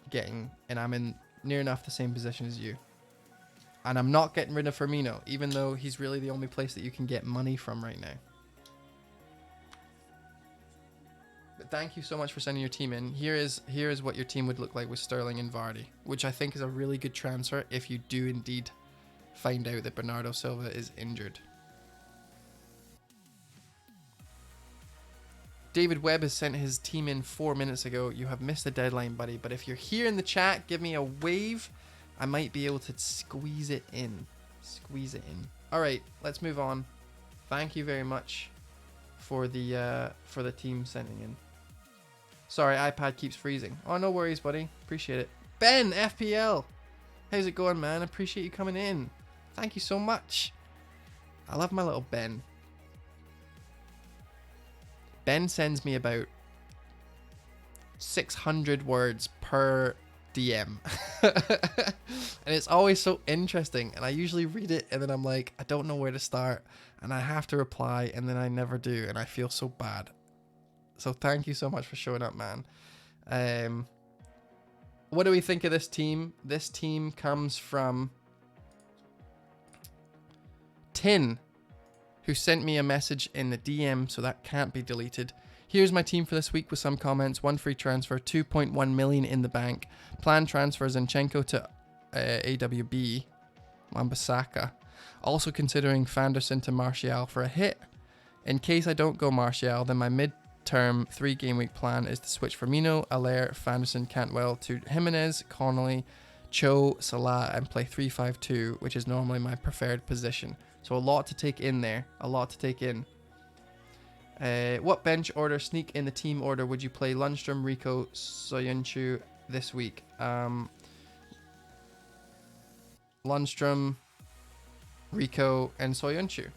getting, and I'm in near enough the same position as you. And I'm not getting rid of Firmino, even though he's really the only place that you can get money from right now. But thank you so much for sending your team in. Here is what your team would look like with Sterling and Vardy, which I think is a really good transfer if you do indeed find out that Bernardo Silva is injured. David Webb has sent his team in 4 minutes ago. You have missed the deadline, buddy. But if you're here in the chat, give me a wave. I might be able to squeeze it in. Squeeze it in. All right, let's move on. Thank you very much for the team sending in. Sorry, iPad keeps freezing. Oh, no worries, buddy. Appreciate it. Ben, FPL. How's it going, man? Appreciate you coming in. Thank you so much. I love my little Ben. Ben sends me about 600 words per DM. And it's always so interesting. And I usually read it and then I'm like, I don't know where to start. And I have to reply and then I never do. And I feel so bad. So thank you so much for showing up, man. What do we think of this team? This team comes from Tin, who sent me a message in the DM, so that can't be deleted. Here's my team for this week with some comments. 1 free transfer, 2.1 million in the bank. Planned transfer Zinchenko to AWB, Wan-Bissaka. Also considering Fanderson to Martial for a hit. In case I don't go Martial, then my mid-term 3-game week plan is to switch Firmino, Allaire, Fanderson, Cantwell to Jimenez, Connolly, Cho, Salah, and play 3-5-2, which is normally my preferred position. So a lot to take in there. A lot to take in. What bench order, sneak in the team order, would you play Lundstrom, Rico, Soyuncu this week? Lundstrom, Rico, and Soyuncu.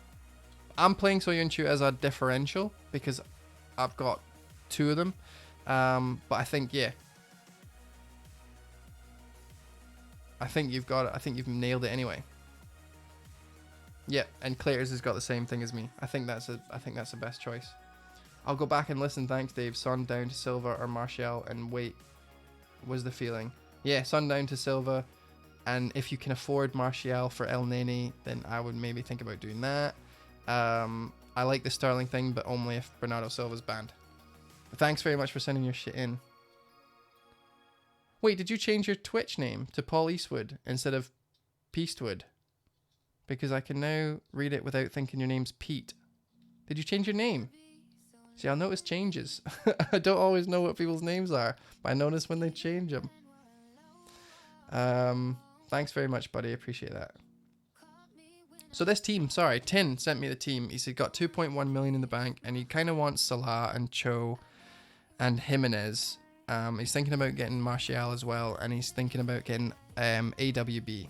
I'm playing Soyuncu as a differential because I've got 2 of them. But I think, yeah. I think you've got it. I think you've nailed it anyway. Yeah, and Claters has got the same thing as me. I think that's the best choice. I'll go back and listen. Thanks, Dave. Son down to Silva or Martial and wait. Was the feeling? Yeah, Son down to Silva, and if you can afford Martial for El Neni, then I would maybe think about doing that. I like the Sterling thing, but only if Bernardo Silva's banned. But thanks very much for sending your shit in. Wait, did you change your Twitch name to Paul Eastwood instead of Peastwood? Because I can now read it without thinking your name's Pete. Did you change your name? See, I'll notice changes. I don't always know what people's names are, but I notice when they change them. Thanks very much, buddy. Appreciate that. So this team, sorry, Tin sent me the team. He said got 2.1 million in the bank, and he kind of wants Salah and Cho and Jimenez. He's thinking about getting Martial as well, and he's thinking about getting AWB.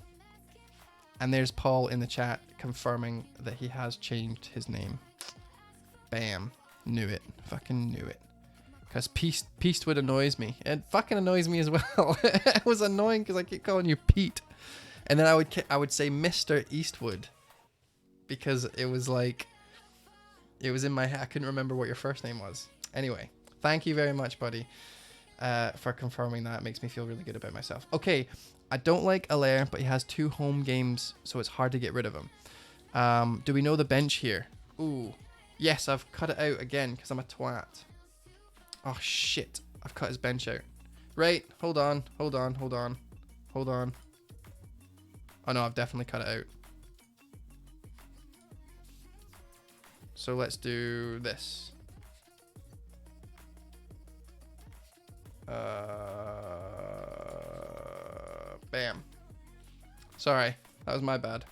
And there's Paul in the chat confirming that he has changed his name. Bam. Knew it. Fucking knew it. Because Peastwood annoys me. It fucking annoys me as well. It was annoying because I keep calling you Pete. And then I would say Mr. Eastwood. Because it was like... It was in my head. I couldn't remember what your first name was. Anyway. Thank you very much, buddy. For confirming that. It makes me feel really good about myself. Okay. I don't like Allaire, but he has 2 home games, so it's hard to get rid of him. Do we know the bench here? Ooh. Yes, I've cut it out again because I'm a twat. Oh, shit. I've cut his bench out. Right. Hold on. Oh, no, I've definitely cut it out. So let's do this. Bam. Sorry, that was my bad.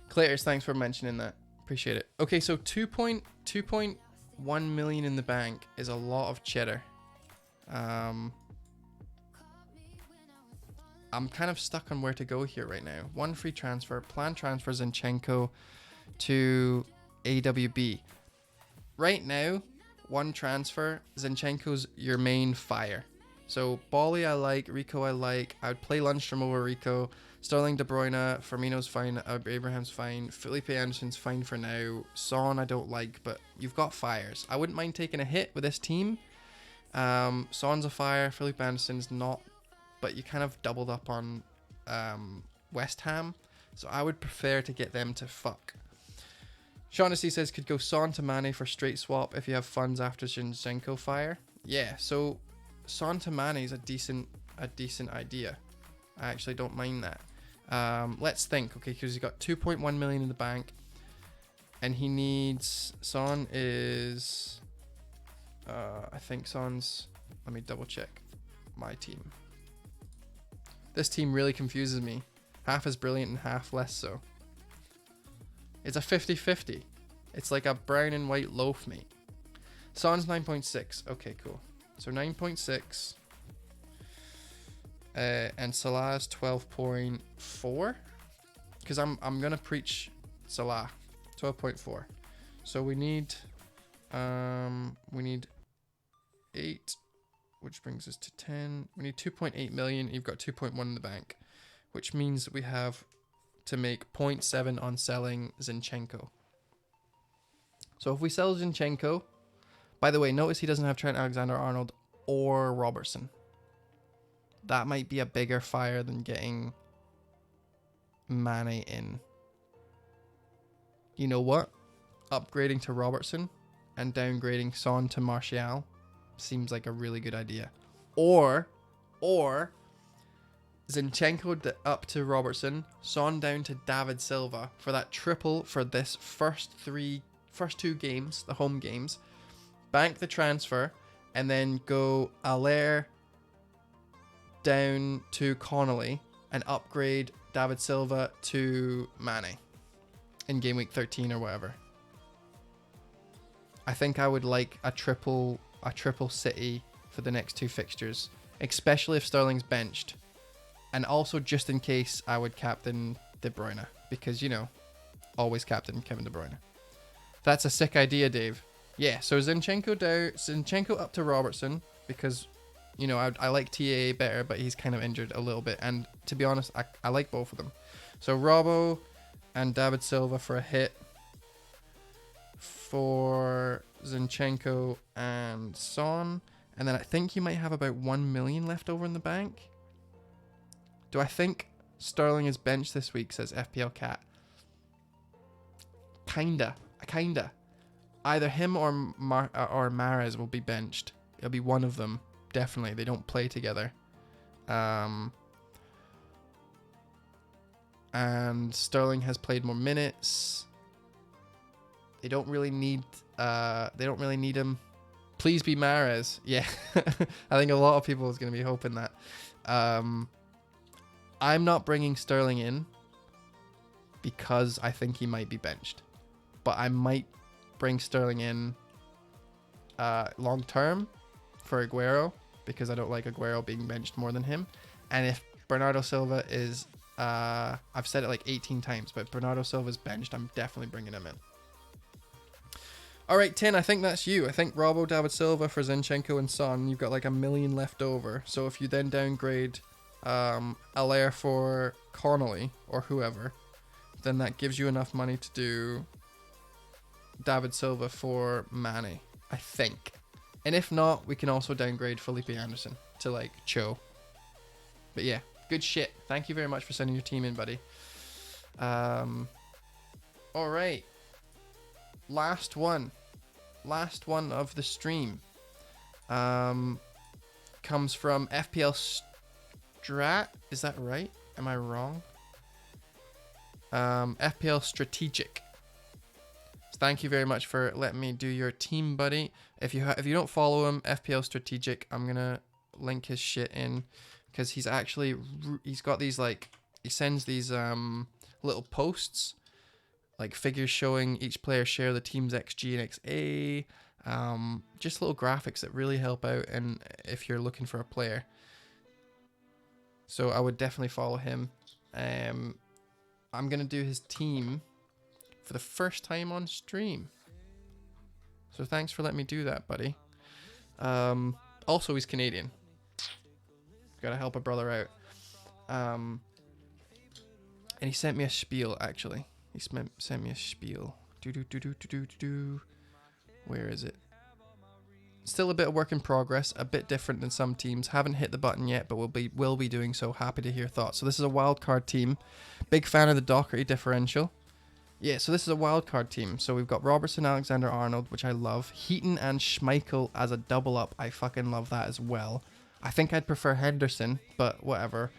Claters, thanks for mentioning that. Appreciate it. Okay, so 2.1 million in the bank is a lot of cheddar. I'm kind of stuck on where to go here right now. 1 free transfer, planned transfer Zinchenko to AWB. Right now, 1 transfer, Zinchenko's your main fire. So Bally I like, Rico I like. I would play Lundstrom over Rico. Sterling, De Bruyne, Firmino's fine, Abraham's fine, Felipe Anderson's fine for now. Son I don't like, but you've got fires. I wouldn't mind taking a hit with this team. Son's a fire, Felipe Anderson's not, but you kind of doubled up on West Ham, so I would prefer to get them to fuck. Shaughnessy says could go Son to Mane for straight swap if you have funds after Zinchenko fire. Yeah, so Son to Mane is a decent idea. I actually don't mind that. Let's think, okay, because he's got 2.1 million in the bank. And he needs... Son is... I think Son's... Let me double check my team. This team really confuses me. Half is brilliant and half less so. It's a 50-50. It's like a brown and white loaf, mate. Son's 9.6. Okay, cool. So 9.6. And Salah's 12.4. Because I'm gonna preach Salah. 12.4. So we need 8, which brings us to 10. We need 2.8 million. You've got 2.1 in the bank, which means we have to make 0.7 on selling Zinchenko. So if we sell Zinchenko, by the way, notice he doesn't have Trent Alexander-Arnold or Robertson. That might be a bigger fire than getting Mane in. You know what? Upgrading to Robertson and downgrading Son to Martial seems like a really good idea. Or Zinchenko up to Robertson, Son down to David Silva for that triple for this first two games, the home games. Bank the transfer and then go Allaire down to Connolly and upgrade David Silva to Mane in game week 13 or whatever. I think I would like a triple City for the next two fixtures, especially if Sterling's benched. And also, just in case, I would captain De Bruyne because, you know, always captain Kevin De Bruyne. That's a sick idea, Dave. Yeah, so Zinchenko up to Robertson because, you know, I like TA better, but he's kind of injured a little bit. And to be honest, I like both of them. So Robbo and David Silva for a hit for Zinchenko and Son. And then I think you might have about 1 million left over in the bank. Do I think Sterling is benched this week, says FPL Cat. Kinda. Either him or Mahrez will be benched. It'll be one of them. Definitely. They don't play together. And Sterling has played more minutes. They don't really need him. Please be Mahrez. Yeah. I think a lot of people is going to be hoping that. I'm not bringing Sterling in because I think he might be benched. But I might bring Sterling in long term for Aguero because I don't like Aguero being benched more than him. And if Bernardo Silva is, I've said it like 18 times, but if Bernardo Silva is benched, I'm definitely bringing him in. All right, Tin, I think that's you. I think Robbo, David Silva for Zinchenko and Son. You've got like 1 million left over. So if you then downgrade Allaire for Connolly or whoever, then that gives you enough money to do David Silva for Mane, I think. And if not, we can also downgrade Felipe Anderson to like Cho. But yeah, good shit. Thank you very much for sending your team in, buddy. All right. Last one of the stream comes from FPL Strat. Is that right? Am I wrong? FPL Strategic. Thank you very much for letting me do your team, buddy. If you don't follow him, FPL Strategic, I'm gonna link his shit in because he's got these like he sends these little posts like figures showing each player share the team's XG and XA, just little graphics that really help out and if you're looking for a player. So I would definitely follow him. I'm gonna do his team for the first time on stream. So thanks for letting me do that, buddy. Also, he's Canadian. Gotta help a brother out. And he sent me a spiel, actually. He sent me a spiel. Where is it? Still a bit of work in progress, a bit different than some teams. Haven't hit the button yet, but will be doing so. Happy to hear thoughts. So this is a wildcard team. Big fan of the Doherty differential. Yeah, so this is a wildcard team. So we've got Robertson, Alexander-Arnold, which I love. Heaton and Schmeichel as a double up. I fucking love that as well. I think I'd prefer Henderson, but whatever.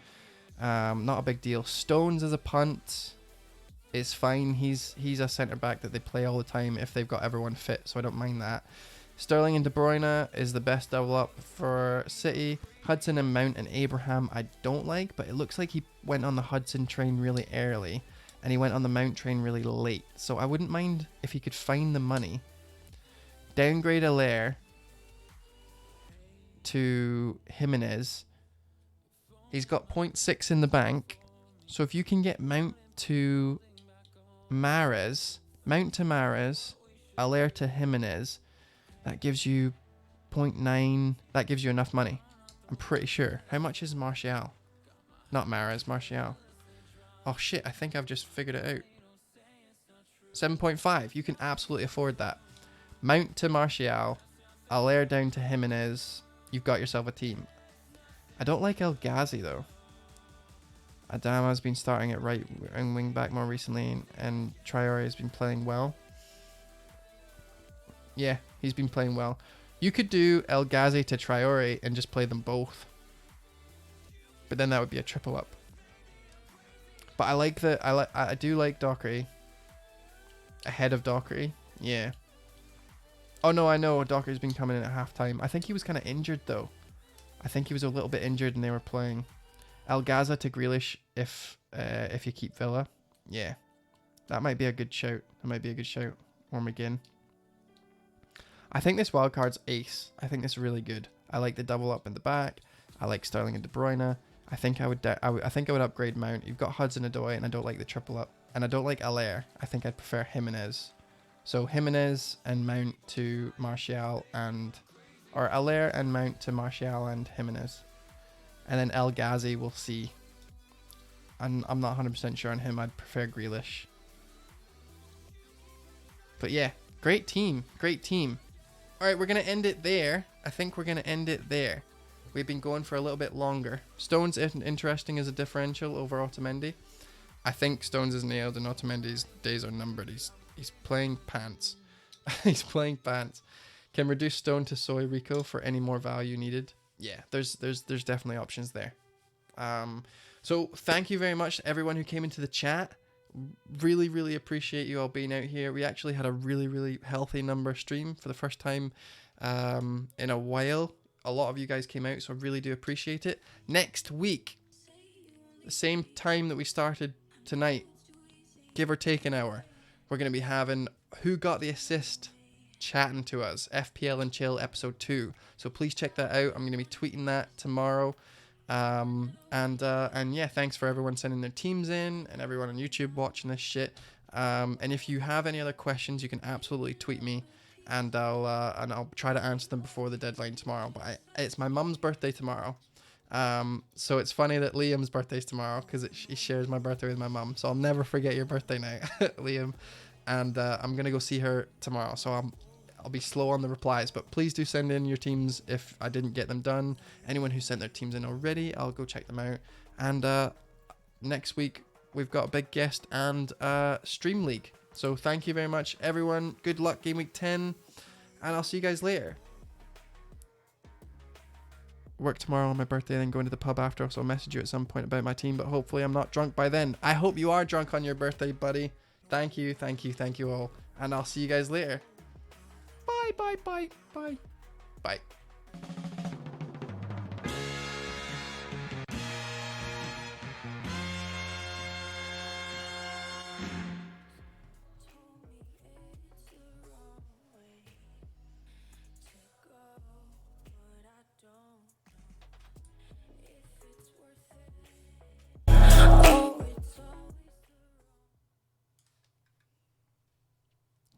Not a big deal. Stones as a punt is fine. He's a centre back that they play all the time if they've got everyone fit, so I don't mind that. Sterling and De Bruyne is the best double up for City. Hudson and Mount and Abraham I don't like, but it looks like he went on the Hudson train really early and he went on the Mount train really late. So I wouldn't mind if he could find the money. Downgrade Allaire to Jimenez. He's got 0.6 in the bank. So if you can get Mount to Mahrez, Allaire to Jimenez, that gives you 0.9. That gives you enough money. I'm pretty sure. How much is Martial? Not Mahrez, Martial. Oh shit, I think I've just figured it out. 7.5. You can absolutely afford that. Mount to Martial, Allaire down to Jimenez. You've got yourself a team. I don't like El Ghazi though. Adama's been starting at right and wing back more recently, and Traore has been playing well. Yeah, he's been playing well. You could do El Ghazi to Traore and just play them both. But then that would be a triple up. But I do like Doherty. Ahead of Doherty. Yeah. Oh no, I know Doherty's been coming in at halftime. I think he was kind of injured though. I think he was a little bit injured and they were playing. El Ghazi to Grealish if you keep Villa. Yeah. That might be a good shout. Or McGinn. I think this wildcard's ace. I think it's really good. I like the double up in the back. I like Sterling and De Bruyne. I think I would upgrade Mount. You've got Hudson Odoi, and I don't like the triple up. And I don't like Allaire. I think I'd prefer Jimenez. So Jimenez and Mount to Martial or Allaire and Mount to Martial and Jimenez. And then El Ghazi we'll see. I'm not 100% sure on him. I'd prefer Grealish. But yeah, great team. Alright, we're going to end it there. I think we're going to end it there. We've been going for a little bit longer. Stones isn't interesting as a differential over Otamendi. I think Stones is nailed and Otamendi's days are numbered. He's playing pants. He's playing pants. Can reduce Stone to Soy Rico for any more value needed. Yeah, there's definitely options there. So thank you very much to everyone who came into the chat. Really, really appreciate you all being out here. We actually had a really, really healthy number stream for the first time in a while. A lot of you guys came out, so I really do appreciate it. Next week, the same time that we started tonight, give or take an hour, we're going to be having Who Got the Assist chatting to us, FPL and Chill episode 2. So please check that out. I'm going to be tweeting that tomorrow. And yeah, thanks for everyone sending their teams in and everyone on YouTube watching this shit. And if you have any other questions, you can absolutely tweet me, and I'll try to answer them before the deadline tomorrow. But it's my mum's birthday tomorrow. So it's funny that Liam's birthday's tomorrow because he shares my birthday with my mum. So I'll never forget your birthday now, Liam. And I'm gonna go see her tomorrow. So I'll be slow on the replies, but please do send in your teams if I didn't get them done. Anyone who sent their teams in already, I'll go check them out. And next week we've got a big guest and Stream League. So thank you very much, everyone. Good luck game week 10, and I'll see you guys later. Work tomorrow on my birthday, then go into the pub after, so I'll message you at some point about my team, but hopefully I'm not drunk by then. I hope you are drunk on your birthday, buddy. Thank you all, and I'll see you guys later. Bye.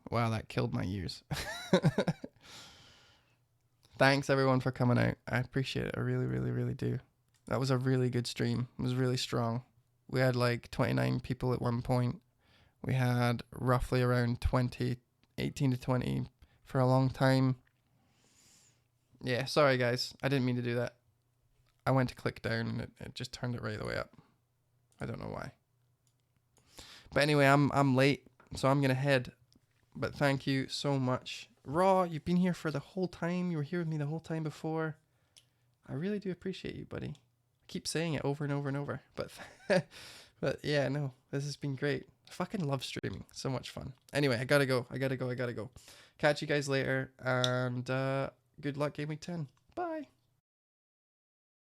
Wow, that killed my ears. Thanks everyone for coming out. I appreciate it. I really, really, really do. That was a really good stream. It was really strong. We had like 29 people at one point. We had roughly around 18 to 20 for a long time. Yeah, sorry guys. I didn't mean to do that. I went to click down and it just turned it right the way up. I don't know why. But anyway, I'm late, so I'm gonna head. But thank you so much. Raw, you've been here for the whole time. You were here with me the whole time before. I really do appreciate you, buddy. I keep saying it over and over and over. But But yeah, no, this has been great. I fucking love streaming. So much fun. Anyway, I gotta go. Catch you guys later, and good luck Game Week 10.